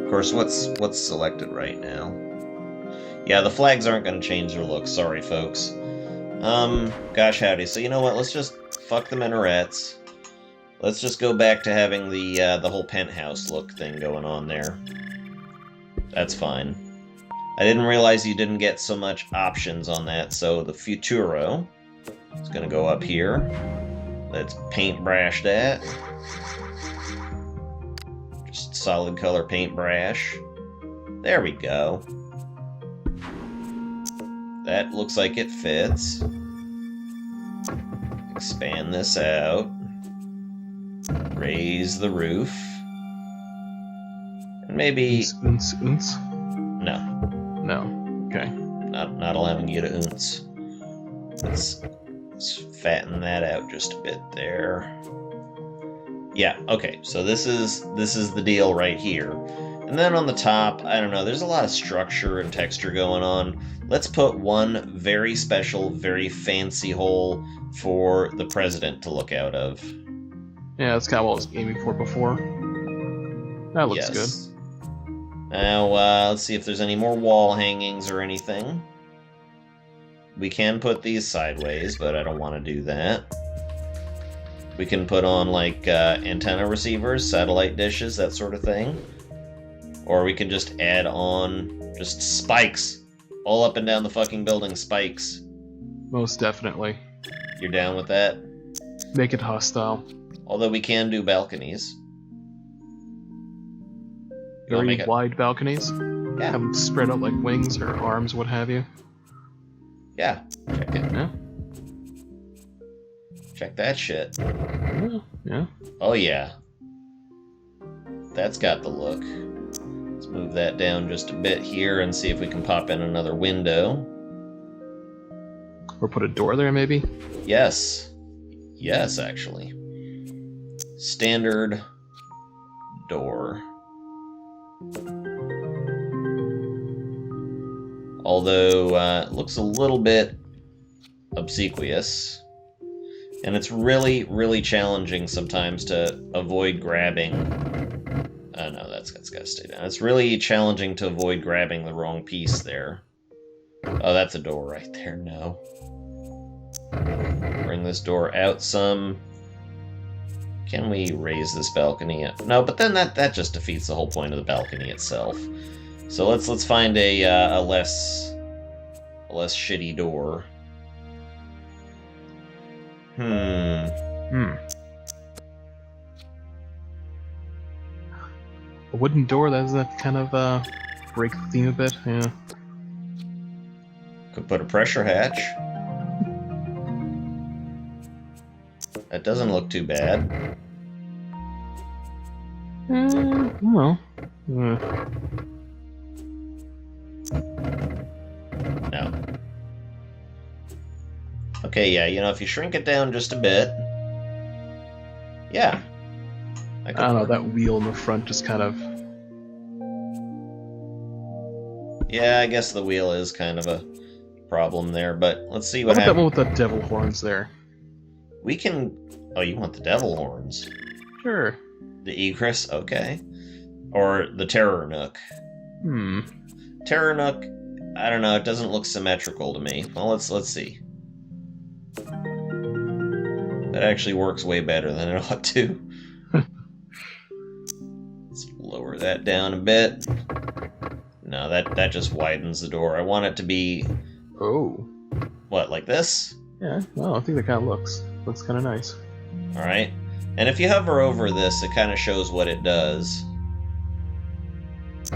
Of course, what's selected right now? Yeah, the flags aren't going to change their look. Sorry, folks. Gosh howdy. So you know what? Let's just fuck the minarets. Let's just go back to having the whole penthouse look thing going on there. That's fine. I didn't realize you didn't get so much options on that, so the Futuro is going to go up here. Let's paintbrush that. Just solid color paintbrush. There we go. That looks like it fits. Expand this out. Raise the roof. And maybe... No. No. Okay. Not allowing you to oonce. Let's fatten that out just a bit there. Yeah, okay, so this is the deal right here. And then on the top, I don't know, there's a lot of structure and texture going on. Let's put one very special, very fancy hole for the president to look out of. Yeah, that's kind of what I was aiming for before. That looks good. Now, let's see if there's any more wall hangings or anything. We can put these sideways, but I don't want to do that. We can put on, like, antenna receivers, satellite dishes, that sort of thing. Or we can just add on just spikes. All up and down the fucking building, spikes. Most definitely. You're down with that? Make it hostile. Although we can do balconies. Very wide balconies? Yeah. Have them spread out like wings or arms, what have you. Yeah. Check it. Yeah. Check that shit. Yeah. Oh yeah. That's got the look. Let's move that down just a bit here and see if we can pop in another window. Or put a door there, maybe? Yes. Yes, actually. Standard door. Although, it looks a little bit obsequious. And it's really, really challenging sometimes to avoid grabbing... no, that's got to stay down. It's really challenging to avoid grabbing the wrong piece there. Oh, that's a door right there. No. Bring this door out some. Can we raise this balcony up? No, but then that just defeats the whole point of the balcony itself. So let's find a less shitty door. wooden door, does that kind of break the theme a bit? Yeah. Could put a pressure hatch. That doesn't look too bad. Well. No. Okay, yeah, you know, if you shrink it down just a bit. Yeah. I don't know, that wheel in the front just kind of... Yeah, I guess the wheel is kind of a problem there, but let's see What what about that one happens. with the devil horns there? We can... Oh, you want the devil horns. Sure. The Egris? Okay. Or the Terror Nook. Terror Nook, I don't know, it doesn't look symmetrical to me. Well, let's see. That actually works way better than it ought to. Let's lower that down a bit. No, that just widens the door. I want it to be... Oh. What, like this? Yeah, well, I think that kind of looks kind of nice. Alright. And if you hover over this, it kind of shows what it does.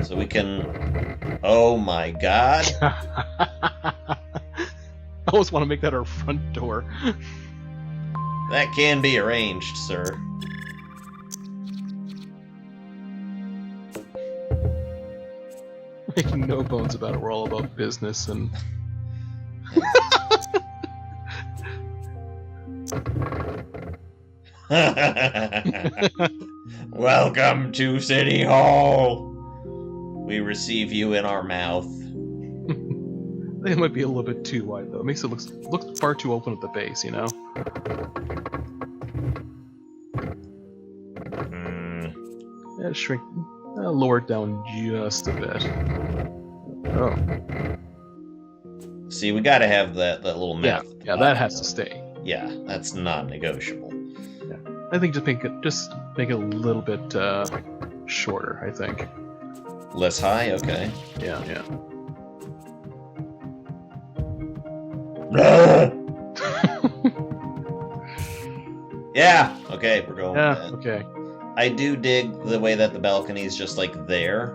So we can... Oh my god! I always want to make that our front door. That can be arranged, sir. Making no bones about it, we're all about business and... Welcome to City Hall! We receive you in our mouth. It might be a little bit too wide, though. It makes it look far too open at the base, you know? Yeah, shrink... lower it down just a bit. Oh. See, we gotta have that little mouth. Yeah, that has to stay. Yeah, that's non-negotiable. Yeah. I think just make it a little bit shorter, I think. Less high? Okay. Yeah. Yeah, okay, we're going with that. Okay. I do dig the way that the balcony is just like there,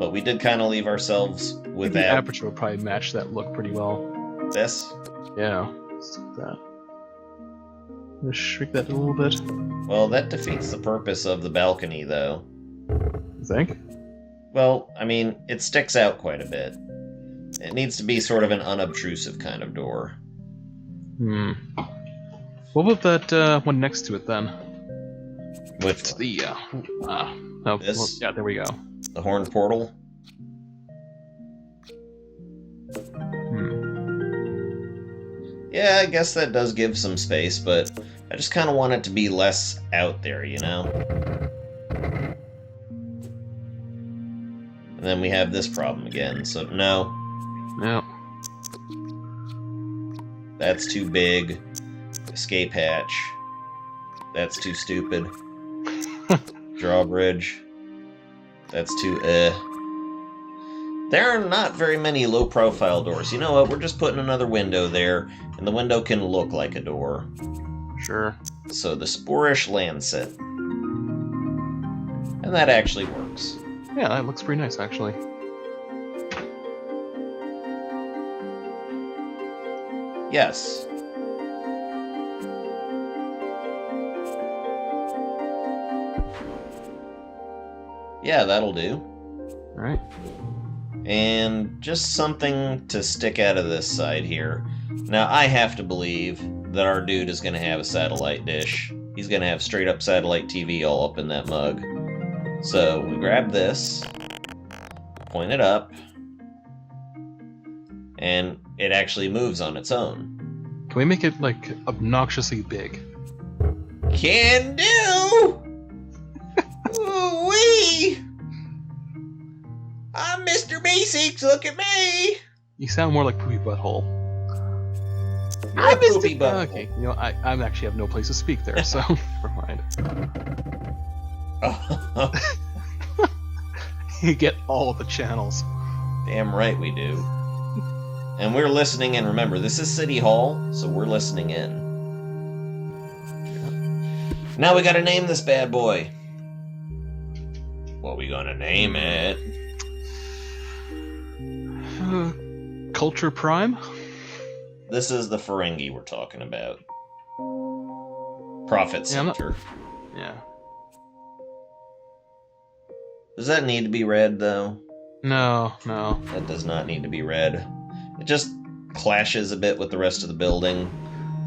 but we did kind of leave ourselves with The that. aperture would probably match that look pretty well. This? Yeah. Let's do that. Just shrink that a little bit. Well, that defeats the purpose of the balcony, though. You think? Well, I mean, it sticks out quite a bit. It needs to be sort of an unobtrusive kind of door. What about that one next to it then? Which It's one? the oh, This? well, yeah, there we go. The horn portal? Yeah, I guess that does give some space, but I just kind of want it to be less out there, you know? And then we have this problem again, so no. Yeah. That's too big. Escape hatch. That's too stupid. Drawbridge. That's too There are not very many low-profile doors. You know what? We're just putting another window there, and the window can look like a door. Sure. So the Spore-ish Lancet. And that actually works. Yeah, that looks pretty nice actually. Yes. Yeah, that'll do. Alright. And just something to stick out of this side here. Now, I have to believe that our dude is going to have a satellite dish. He's going to have straight up satellite TV all up in that mug. So, we grab this, point it up, and it actually moves on its own. Can we make it, like, obnoxiously big? Can do! Ooh-wee! I'm Mr. Basics, look at me! You sound more like Poopy Butthole. You're a poopy butthole. Okay, you know, I actually have no place to speak there, so never mind. You get all of the channels. Damn right we do. And we're listening in. Remember, this is City Hall, so we're listening in. Now we gotta name this bad boy. What we gonna want to name it? Culture Prime? This is the Ferengi we're talking about. Profit Center. Yeah. Does that need to be read, though? No. That does not need to be read. It just clashes a bit with the rest of the building.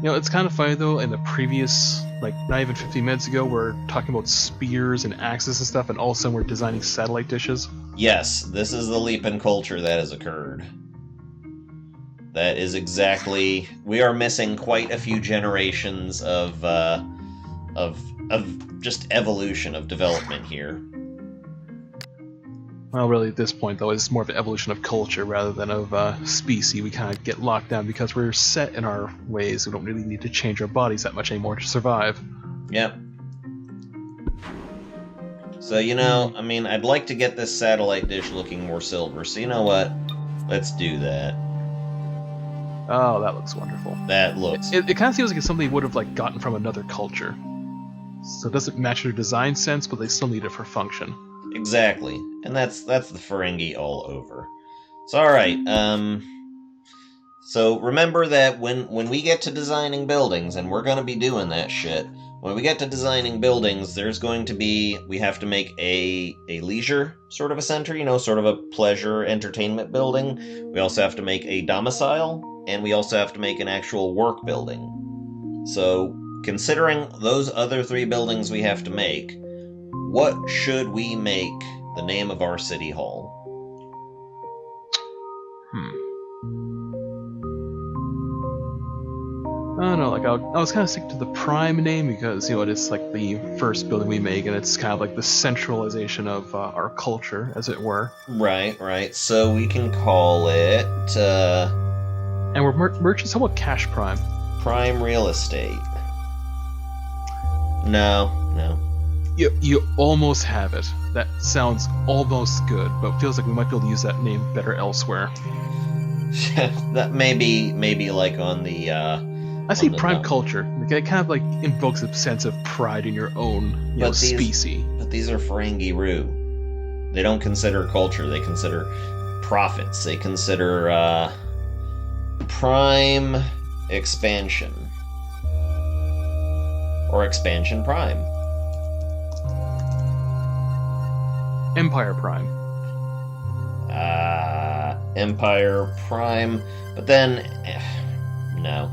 You know, it's kind of funny, though, in the previous, like, not even 15 minutes ago, we're talking about spears and axes and stuff, and all of a sudden we're designing satellite dishes. Yes, this is the leap in culture that has occurred. That is exactly... We are missing quite a few generations of just evolution of development here. Well, really, at this point, though, it's more of an evolution of culture rather than of species. We kind of get locked down because we're set in our ways. We don't really need to change our bodies that much anymore to survive. Yep. So, you know, I mean, I'd like to get this satellite dish looking more silver, so you know what? Let's do that. Oh, that looks wonderful. That looks... It kind of seems like it's something they would have, like, gotten from another culture. So it doesn't match their design sense, but they still need it for function. Exactly. And that's the Ferengi all over. So, alright, so remember that when we get to designing buildings, and we're gonna be doing that shit, when we get to designing buildings, there's going to be... We have to make a leisure sort of a center, you know, sort of a pleasure entertainment building. We also have to make a domicile, and we also have to make an actual work building. So, considering those other 3 buildings we have to make, what should we make the name of our city hall? I don't know, like, I was kind of sticking to the Prime name because, you know, it's like the first building we make, and it's kind of like the centralization of our culture, as it were. Right. So we can call it, And we're merchants. How about Cash Prime? Prime Real Estate. No. You almost have it. That sounds almost good, but it feels like we might be able to use that name better elsewhere. That maybe like on the, I see Prime Culture. It kind of like invokes a sense of pride in your own, species. But these are Ferengi-Ru. They don't consider culture. They consider profits. They consider Prime Expansion. Or Expansion Prime. Empire Prime. Empire Prime. But then... no.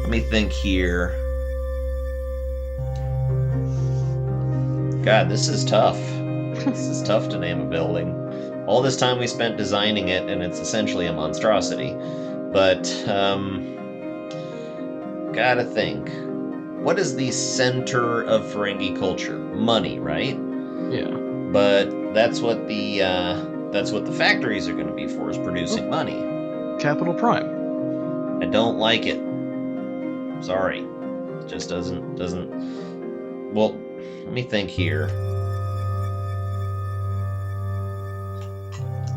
Let me think here. God, this is tough. This is tough to name a building. All this time we spent designing it, and it's essentially a monstrosity. But, gotta think. What is the center of Ferengi culture? Money, right? Yeah. But that's what the factories are going to be for, is producing money. Capital Prime. I don't like it. Sorry. It just doesn't... Well, let me think here.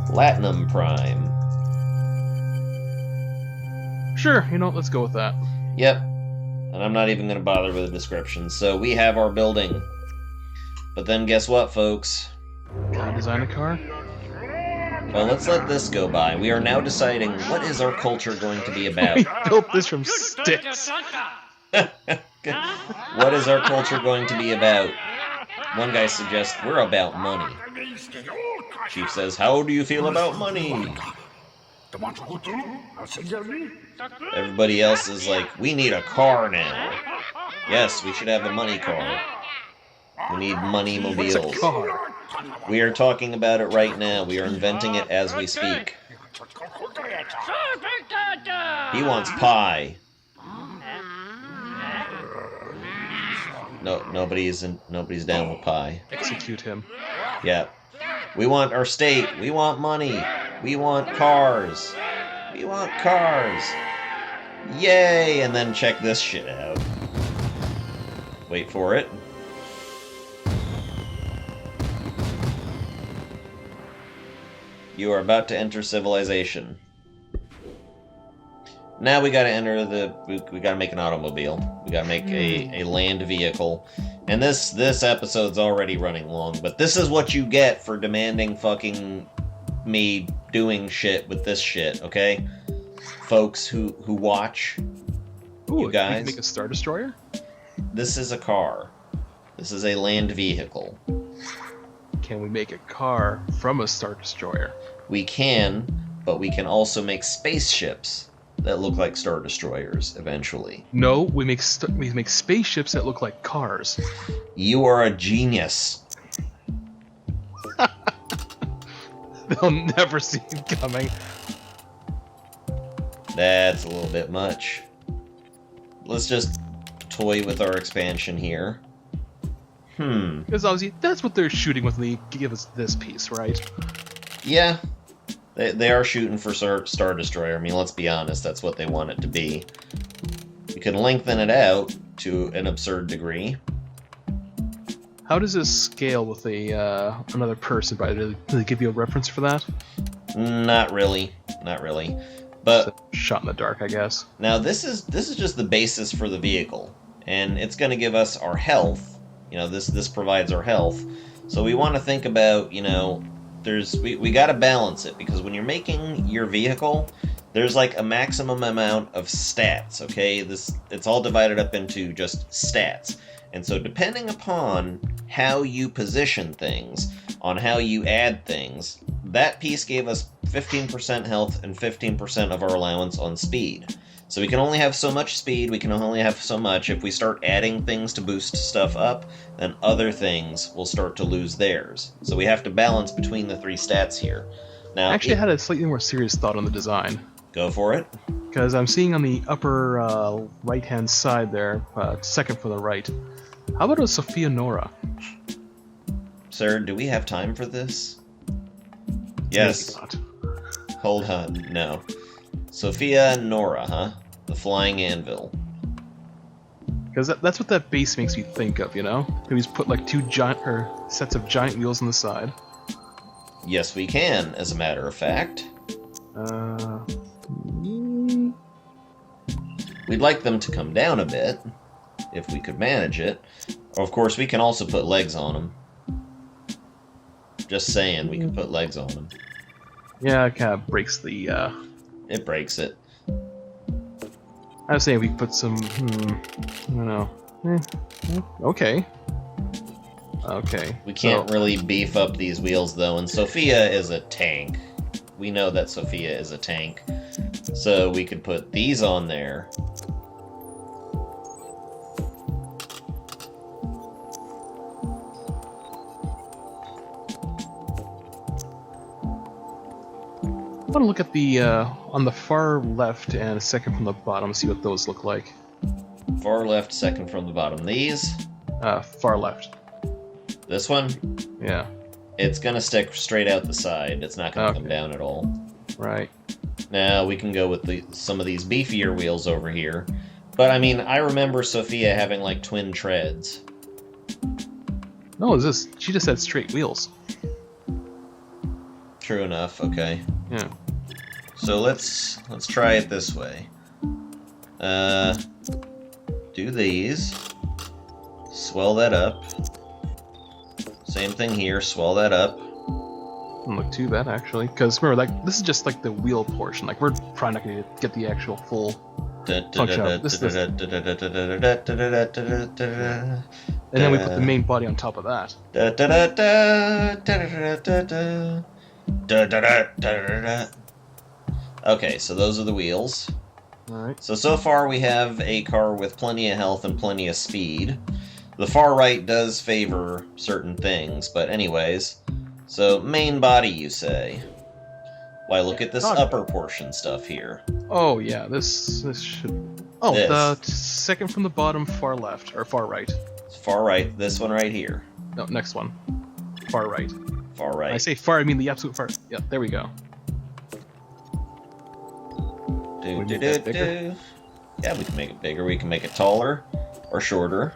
Latinum Prime. Sure, let's go with that. Yep. And I'm not even going to bother with a description. So we have our building. But then guess what, folks? Can I design a car? Well, let's let this go by. We are now deciding what is our culture going to be about. We built this from sticks. What is our culture going to be about? One guy suggests we're about money. Chief says, how do you feel about money? Everybody else is like, we need a car now. Yes, we should have a money car. We need money mobiles. What's a car? We are talking about it right now. We are inventing it as we speak. He wants pie. No, nobody's down with pie. Execute him. Yeah. We want our state. We want money. We want cars. We want cars. Yay! And then check this shit out. Wait for it. You are about to enter civilization. Now we gotta enter the... We gotta make an automobile. We gotta make a land vehicle. And this episode's already running long, but this is what you get for demanding fucking me doing shit with this shit, okay? Folks who watch, Ooh, you guys. We can make a Star Destroyer? This is a car. This is a land vehicle. Can we make a car from a Star Destroyer? We can, but we can also make spaceships that look like Star Destroyers eventually. No, we make spaceships that look like cars. You are a genius. They'll never see it coming. That's a little bit much. Let's just toy with our expansion here. Because obviously, that's what they're shooting with when they give us this piece, right? Yeah. They are shooting for Star Destroyer. I mean, let's be honest, that's what they want it to be. You can lengthen it out to an absurd degree. How does this scale with another person? Do they give you a reference for that? Not really. Not really. But shot in the dark, I guess. Now this is just the basis for the vehicle, and it's going to give us our health. You know, this provides our health. So we want to think about, you know, we got to balance it, because when you're making your vehicle, there's like a maximum amount of stats, okay? It's all divided up into just stats. And so depending upon how you position things, on how you add things, that piece gave us 15% health and 15% of our allowance on speed. So we can only have so much speed, we can only have so much. If we start adding things to boost stuff up, then other things will start to lose theirs. So we have to balance between the three stats here. Now, Actually, I had a slightly more serious thought on the design. Go for it. Because I'm seeing on the upper right-hand side there, second from the right, how about a Sophia Nora? Sir, do we have time for this? Yes. Maybe not. Hold on, no. Sophia Nora, huh? The flying anvil. Because that's what that base makes me think of, you know? Maybe he's put like two sets of giant wheels on the side. Yes, we can, as a matter of fact. We'd like them to come down a bit, if we could manage it. Of course, we can also put legs on them. Just saying, we can put legs on them. Yeah, it kind of breaks the, It breaks it. I was saying we put some, I don't know. Okay. Okay. We can't really beef up these wheels, though, and Sophia is a tank. We know that Sophia is a tank. So we could put these on there. I want to look at the, on the far left and second from the bottom, see what those look like. Far left, second from the bottom. These? Far left. This one? Yeah. It's gonna stick straight out the side. It's not gonna come down at all. Right. Now we can go with some of these beefier wheels over here. But I mean, I remember Sophia having like twin treads. No, she just had straight wheels. True enough, okay. Yeah. So let's try it this way. Do these. Swell that up. Same thing here, swell that up. Doesn't look too bad, actually. Because remember, like, this is just like the wheel portion. Like, we're probably not going to get the actual full function of this. And then we put the main body on top of that. Okay, so those are the wheels. Alright. So far we have a car with plenty of health and plenty of speed. The far right does favor certain things, but anyways. So, main body, you say? Why, look at this upper portion stuff here. Oh, yeah, this should... Oh, the second from the bottom, far left, or far right. Far right, this one right here. No, next one. Far right. Far right. When I say far, I mean the absolute far. Yeah, there we go. Yeah, we can make it bigger. We can make it taller or shorter.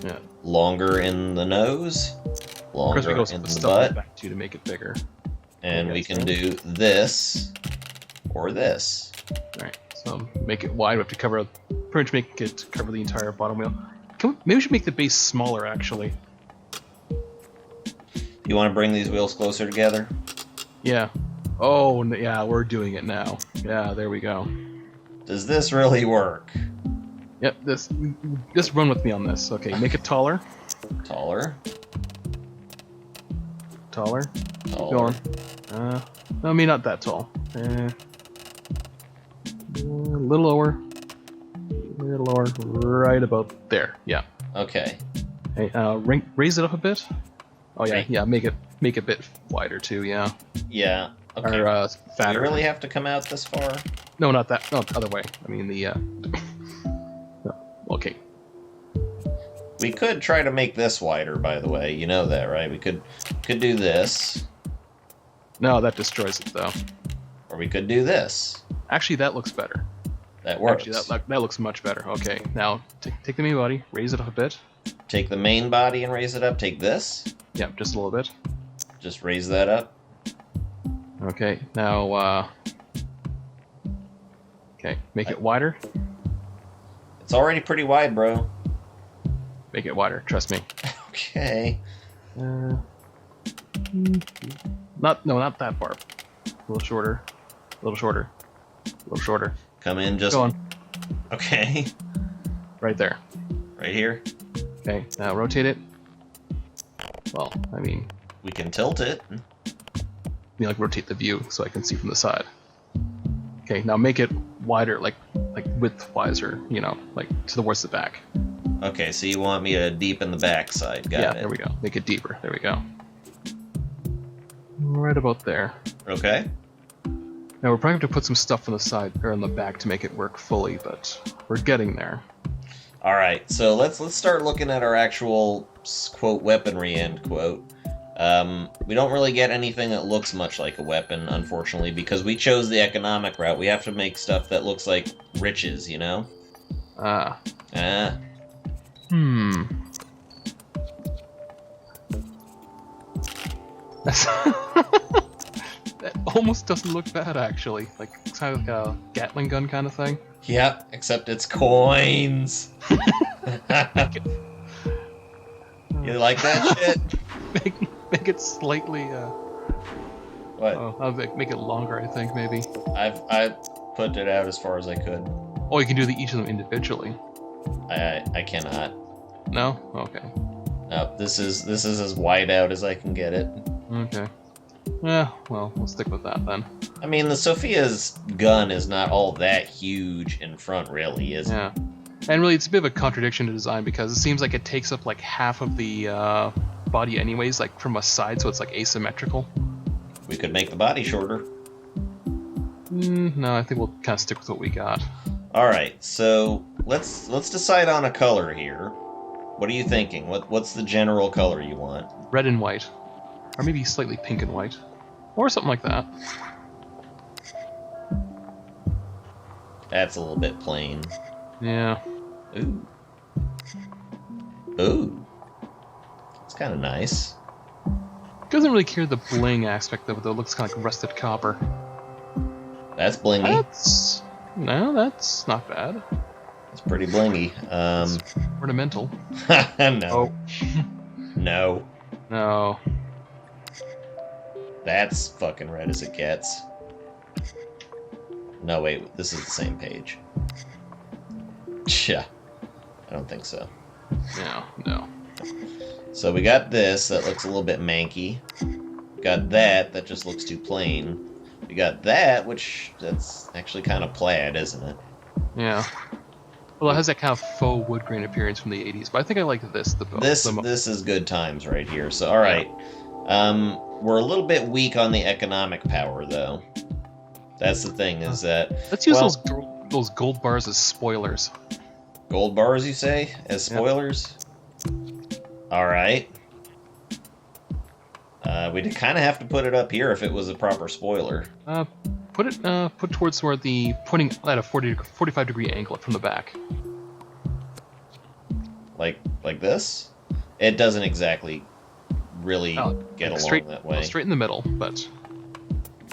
Yeah. Longer in the nose. Longer in the butt. Back to make it bigger. And we can do this or this. Alright, So make it wide. We have to cover, pretty much make it cover the entire bottom wheel. Maybe we should make the base smaller, actually. You want to bring these wheels closer together? Yeah. Oh, yeah, we're doing it now. Yeah, there we go. Does this really work? Yep, just run with me on this. Okay, make it taller. Taller. Taller. Keep Taller. going. No, I mean, not that tall. A little lower. A little lower. Right about there. Yeah. Okay. Hey, raise it up a bit. Oh yeah, Right. yeah. Make it a bit wider too. Yeah. Yeah. Okay. Or Do fatter. you really have to come out this far? No, not that. No, the other way. I mean the. No. Okay. We could try to make this wider, by the way. You know that, right? We could do this, No, that destroys it though. or we could do this. Actually, that looks better. That works. Actually, that looks much better. Okay, now take the main body, raise it up a bit. Take the main body and raise it up. Take this. Yeah, just a little bit. Just raise that up. Okay, now. Okay, make it wider. It's already pretty wide, bro. Make it wider. Trust me. Okay. Not that far. A little shorter. A little shorter. A little shorter. Come in just... Go on. Okay. Right there. Right here. Okay, now rotate it. Well, I mean, We can tilt it. like rotate the view so I can see from the side. Okay, now make it wider, like width-wiser, like towards the back. Okay, so you want me to deepen the back side. Got it. There we go. Make it deeper. There we go. Right about there. Okay. Now we're probably going to put some stuff on the side or on the back to make it work fully, but we're getting there. All right, so let's start looking at our actual quote weaponry end quote. We don't really get anything that looks much like a weapon, unfortunately, because we chose the economic route. We have to make stuff that looks like riches, you know? Ah. Ah. That almost doesn't look bad, actually. Like, it's kind of like a Gatling gun kind of thing. Yep, except it's coins. You like that shit? Make it slightly, What? oh, I'll make it longer, I think, maybe. I put it out as far as I could. Oh, you can do each of them individually. I cannot. No? Okay. No, this is as wide out as I can get it. Okay. Yeah, well, we'll stick with that then. I mean, the Sophia's gun is not all that huge in front, really, is it? Yeah. And really, it's a bit of a contradiction to design because it seems like it takes up like half of the body anyways, like from a side, so it's like asymmetrical. We could make the body shorter. No, I think we'll kind of stick with what we got. All right, so let's decide on a color here. What are you thinking? What's the general color you want? Red and white. Or maybe slightly pink and white. Or something like that. That's a little bit plain. Yeah. Ooh. Ooh. It's kind of nice. Doesn't really care the bling aspect of it, though. It looks kind of like rusted copper. That's blingy. That's not bad. It's pretty blingy. It's ornamental. No. No. No. That's fucking red as it gets. No, wait, this is the same page. Yeah, I don't think so. No. So we got this that looks a little bit manky. We got that just looks too plain. We got that, that's actually kind of plaid, isn't it? Yeah. Well, it has that kind of faux wood grain appearance from the 80s, but I think I like this the most. This is good times right here. So, all right. We're a little bit weak on the economic power, though. That's the thing, is that... Let's use those gold bars as spoilers. Gold bars, you say? As spoilers? Yep. Alright. We'd kind of have to put it up here if it was a proper spoiler. Put towards where pointing at a 45 degree angle from the back. Like this? It doesn't exactly really get along that way. Straight in the middle, but...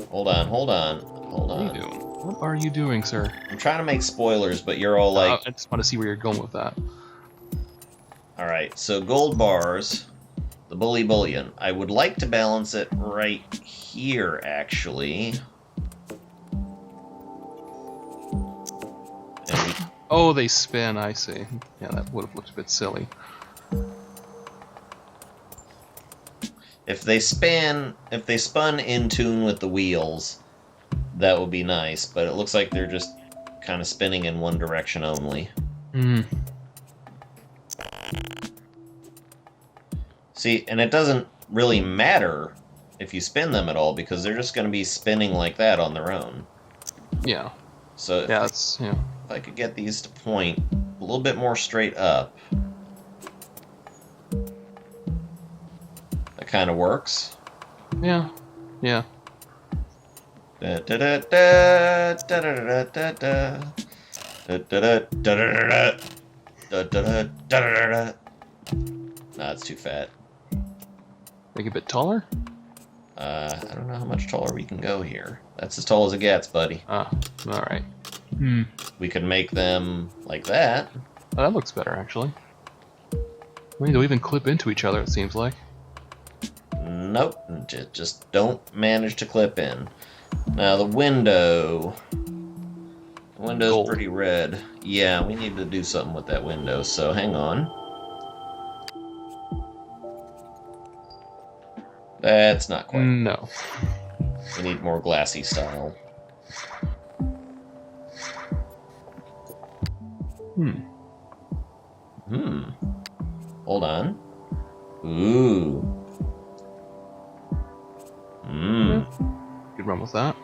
Hold on. What are you doing? What are you doing, sir? I'm trying to make spoilers, but you're all like... I just want to see where you're going with that. Alright, so gold bars, the bullion. I would like to balance it right here, actually. Oh, they spin, I see. Yeah, that would have looked a bit silly. If they spun in tune with the wheels, that would be nice, but it looks like they're just kind of spinning in one direction only. Hmm. See, and it doesn't really matter if you spin them at all, because they're just going to be spinning like that on their own. Yeah. So yeah, that's yeah. If I could get these to point a little bit more straight up, that kind of works. Yeah. Yeah. Da da da da da da da da da da da da da da da. Nah, it's too fat. Make it a bit taller? I don't know how much taller we can go here. That's as tall as it gets, buddy. Ah, alright. Hmm. We could make them like that. Oh, that looks better, actually. I mean, they'll even clip into each other, it seems like. Nope, just don't manage to clip in. Now the window... The window's Gold. pretty red. Yeah, we need to do something with that window, so hang on. That's not quite. No. We need more glassy style. Hold on. Ooh. Could run with that.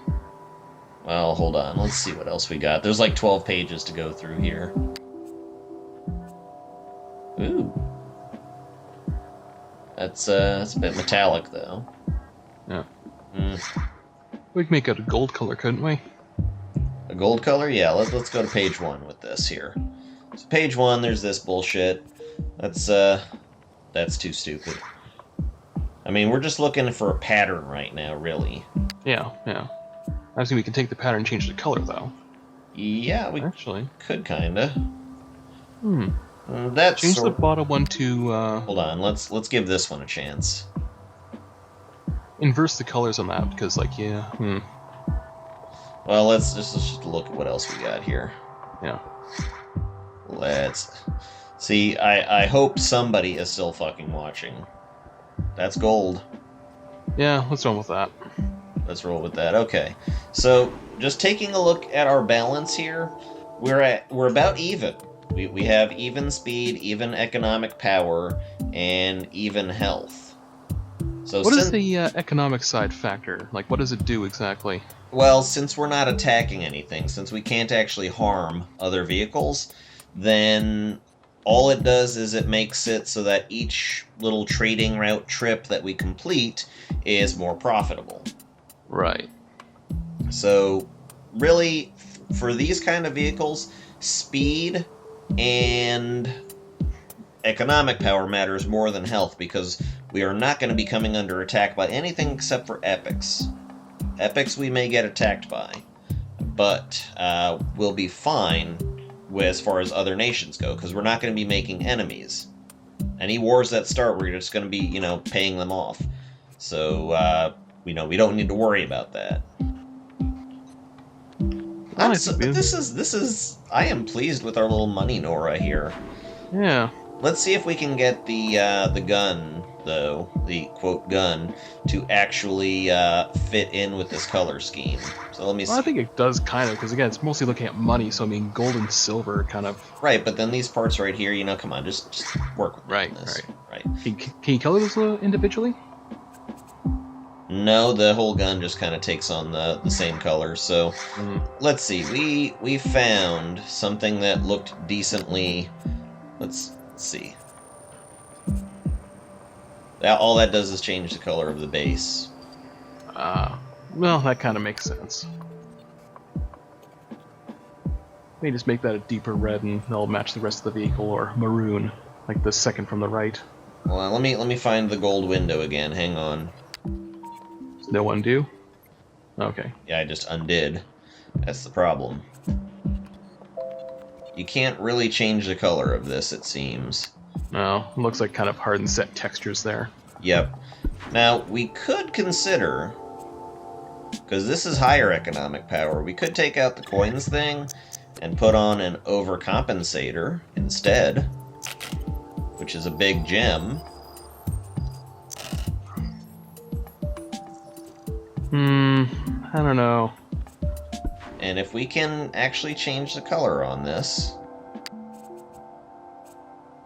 Well, hold on. Let's see what else we got. There's like 12 pages to go through here. Ooh. That's a bit metallic, though. Yeah. We could make it a gold color, couldn't we? A gold color? Yeah, let's go to page 1 with this here. So page 1, there's this bullshit. That's too stupid. I mean, we're just looking for a pattern right now, really. Yeah, yeah. I was thinking we can take the pattern and change the color, though. Yeah, we actually could, kinda. That's change the bottom one to, Hold on, let's give this one a chance. Inverse the colors on that, because, like, yeah, Well, let's just look at what else we got here. Yeah. Let's... See, I hope somebody is still fucking watching. That's gold. Yeah, let's run with that. Let's roll with that. Okay. So, just taking a look at our balance here, we're about even. We have even speed, even economic power, and even health. So what is the economic side factor? Like, what does it do exactly? Well, since we're not attacking anything, since we can't actually harm other vehicles, then all it does is it makes it so that each little trading route trip that we complete is more profitable. Right. So, really, for these kind of vehicles, speed and economic power matters more than health, because we are not going to be coming under attack by anything except for epics. Epics we may get attacked by, but we'll be fine as far as other nations go, because we're not going to be making enemies. Any wars that start, we're just going to be, paying them off. So, we don't need to worry about that. I am pleased with our little money Nora here. Yeah. Let's see if we can get the gun, though, the quote gun, to actually fit in with this color scheme. So let me see. Well, I think it does kind of, because again, it's mostly looking at money, so I mean, gold and silver kind of. Right, but then these parts right here, come on, just work with this. Right. Can you color this individually? No, the whole gun just kind of takes on the same color. So let's see. We found something that looked decently. Let's see. All that does is change the color of the base. Well, that kind of makes sense. Maybe just make that a deeper red and they'll match the rest of the vehicle, or maroon, like the second from the right. Well, let me find the gold window again. Hang on. No undo? Okay. Yeah, I just undid. That's the problem. You can't really change the color of this, it seems. No, it looks like kind of hard and set textures there. Yep. Now, we could consider, because this is higher economic power, we could take out the coins thing and put on an overcompensator instead, which is a big gem. I don't know. And if we can actually change the color on this...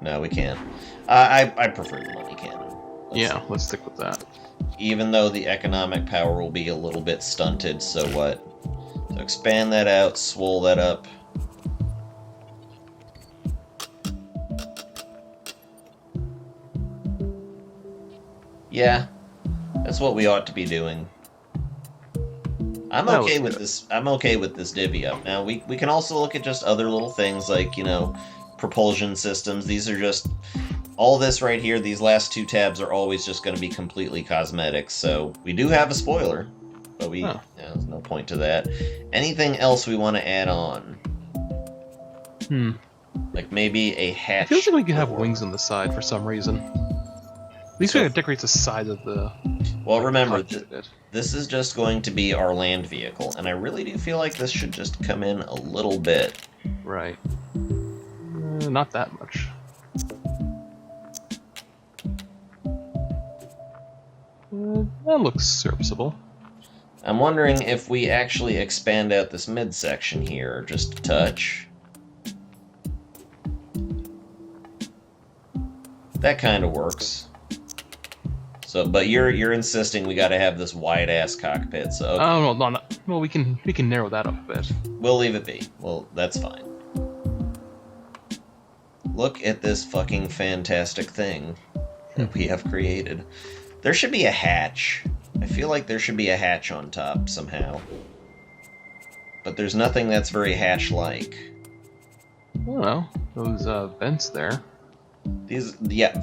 No, we can't. I prefer the money cannon. Let's stick with that. Even though the economic power will be a little bit stunted, so what? So expand that out, swole that up. Yeah, that's what we ought to be doing. I'm okay with this. I'm okay with this divvy up. Now we can also look at just other little things like, you know, propulsion systems. These are just all this right here. These last two tabs are always just going to be completely cosmetic. So we do have a spoiler, but there's no point to that. Anything else we want to add on? Like maybe a hatch. It feels like we could have wings on the side for some reason. At least we could decorate the side of the... Well, remember, this is just going to be our land vehicle, and I really do feel like this should just come in a little bit. Right. Not that much. That looks serviceable. I'm wondering if we actually expand out this midsection here just a touch. That kind of works. So, but you're insisting we got to have this wide ass cockpit. So okay. Oh no. Well, we can narrow that up a bit. We'll leave it be. Well, that's fine. Look at this fucking fantastic thing that we have created. There should be a hatch. I feel like there should be a hatch on top somehow. But there's nothing that's very hatch-like. Well, those vents there. These,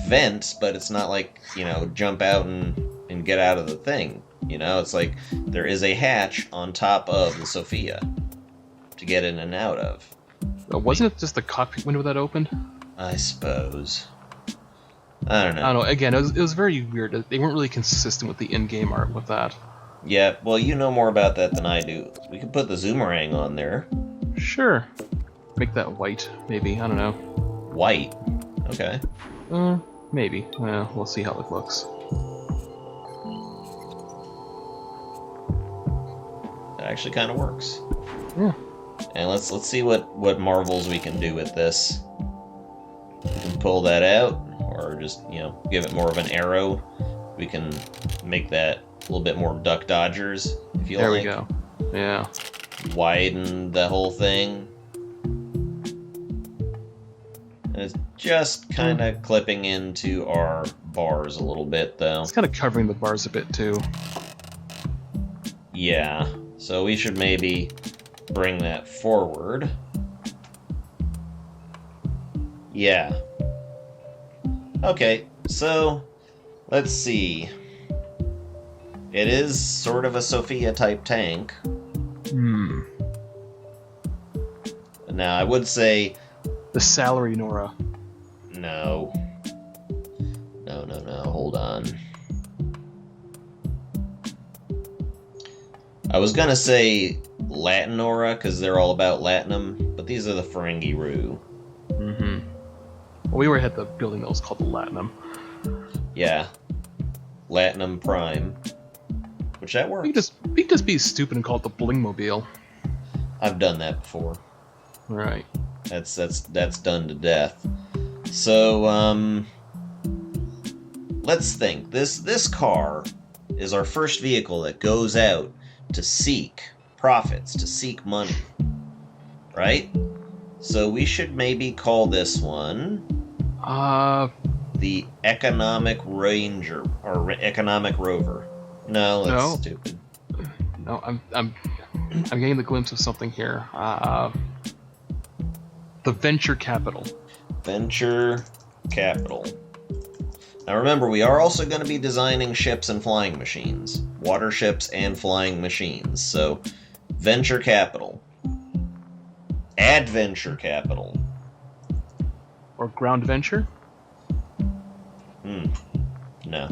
vents, but it's not like, you know, jump out and get out of the thing. You know, it's like there is a hatch on top of the Sophia to get in and out of. Wasn't it just the cockpit window that opened? I suppose. I don't know. I don't know. Again, it was very weird. They weren't really consistent with the in-game art with that. Yeah, well, you know more about that than I do. We could put the Zoomerang on there. Sure. Make that white, maybe. I don't know. White? Okay. Maybe. Well, we'll see how it looks. That actually kind of works. Yeah. And let's see what marvels we can do with this. We can pull that out, or just, you know, give it more of an arrow. We can make that a little bit more Duck Dodgers, if you like. There we go. Yeah. Widen the whole thing. And it's just kind of clipping into our bars a little bit, though. It's kind of covering the bars a bit, too. Yeah. So we should maybe bring that forward. Yeah. Okay, so let's see. It is sort of a Sophia-type tank. Now, I would say... The salary Nora. No. No, hold on. I was gonna say Latinora, because they're all about Latinum, but these are the Ferengi-Roo. Well, we were at the building that was called the Latinum. Yeah. Latinum Prime. Which that works. We could just be stupid and call it the Blingmobile. I've done that before. Right. That's done to death. So, let's think. This car is our first vehicle that goes out to seek profits, to seek money. Right? So we should maybe call this one the Economic Ranger or Economic Rover. No, that's stupid. No, I'm getting the glimpse of something here. The Venture Capital. Venture Capital. Now remember, we are also going to be designing ships and flying machines. Water ships and flying machines. So Venture capital. Adventure capital. Or ground venture? No.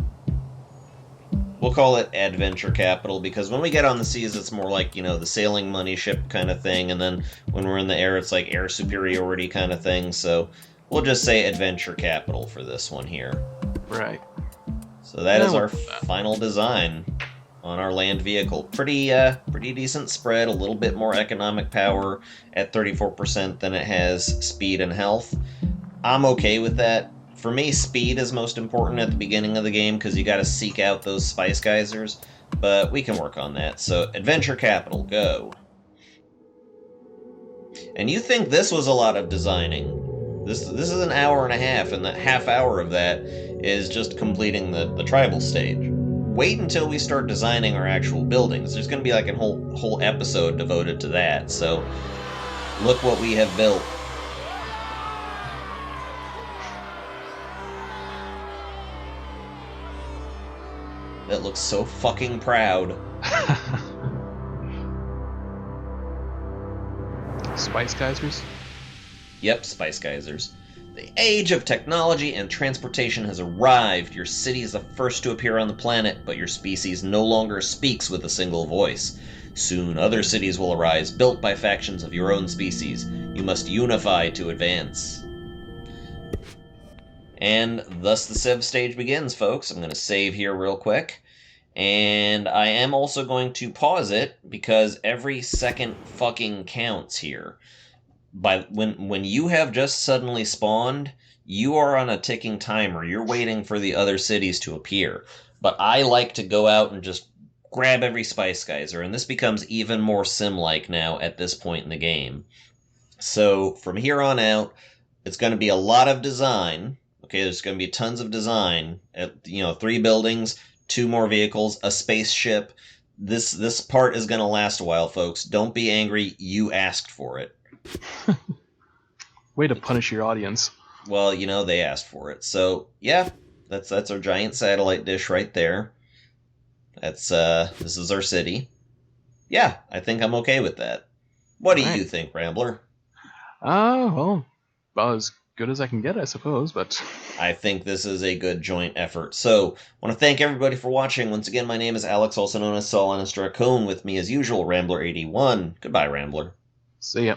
We'll call it adventure capital because when we get on the seas, it's more like, the sailing money ship kind of thing. And then when we're in the air, it's like air superiority kind of thing. So we'll just say adventure capital for this one here. Right. So that is our final design on our land vehicle. Pretty decent spread, a little bit more economic power at 34% than it has speed and health. I'm okay with that. For me, speed is most important at the beginning of the game because you got to seek out those spice geysers, but we can work on that. So, adventure capital, go. And you think this was a lot of designing. This is an hour and a half, and that half hour of that is just completing the tribal stage. Wait until we start designing our actual buildings. There's going to be like a whole episode devoted to that. So, look what we have built. That looks so fucking proud. Spice geysers? Yep, spice geysers. The age of technology and transportation has arrived. Your city is the first to appear on the planet, but your species no longer speaks with a single voice. Soon other cities will arise, built by factions of your own species. You must unify to advance. And thus the Civ stage begins, folks. I'm going to save here real quick. And I am also going to pause it because every second fucking counts here. When you have just suddenly spawned, you are on a ticking timer. You're waiting for the other cities to appear. But I like to go out and just grab every spice geyser, and this becomes even more sim-like now at this point in the game. So from here on out, it's going to be a lot of design. Okay, there's going to be tons of design. 3 buildings, 2 more vehicles, a spaceship. This part is going to last a while, folks. Don't be angry. You asked for it. Way to punish your audience. Well, they asked for it. So, yeah, that's our giant satellite dish right there. This is our city. Yeah, I think I'm okay with that. What do you think, Rambler? Well, about as good as I can get, I suppose, but... I think this is a good joint effort. So, I want to thank everybody for watching. Once again, my name is Alex, also known as Solanus Dracone. With me, as usual, Rambler81. Goodbye, Rambler. See ya.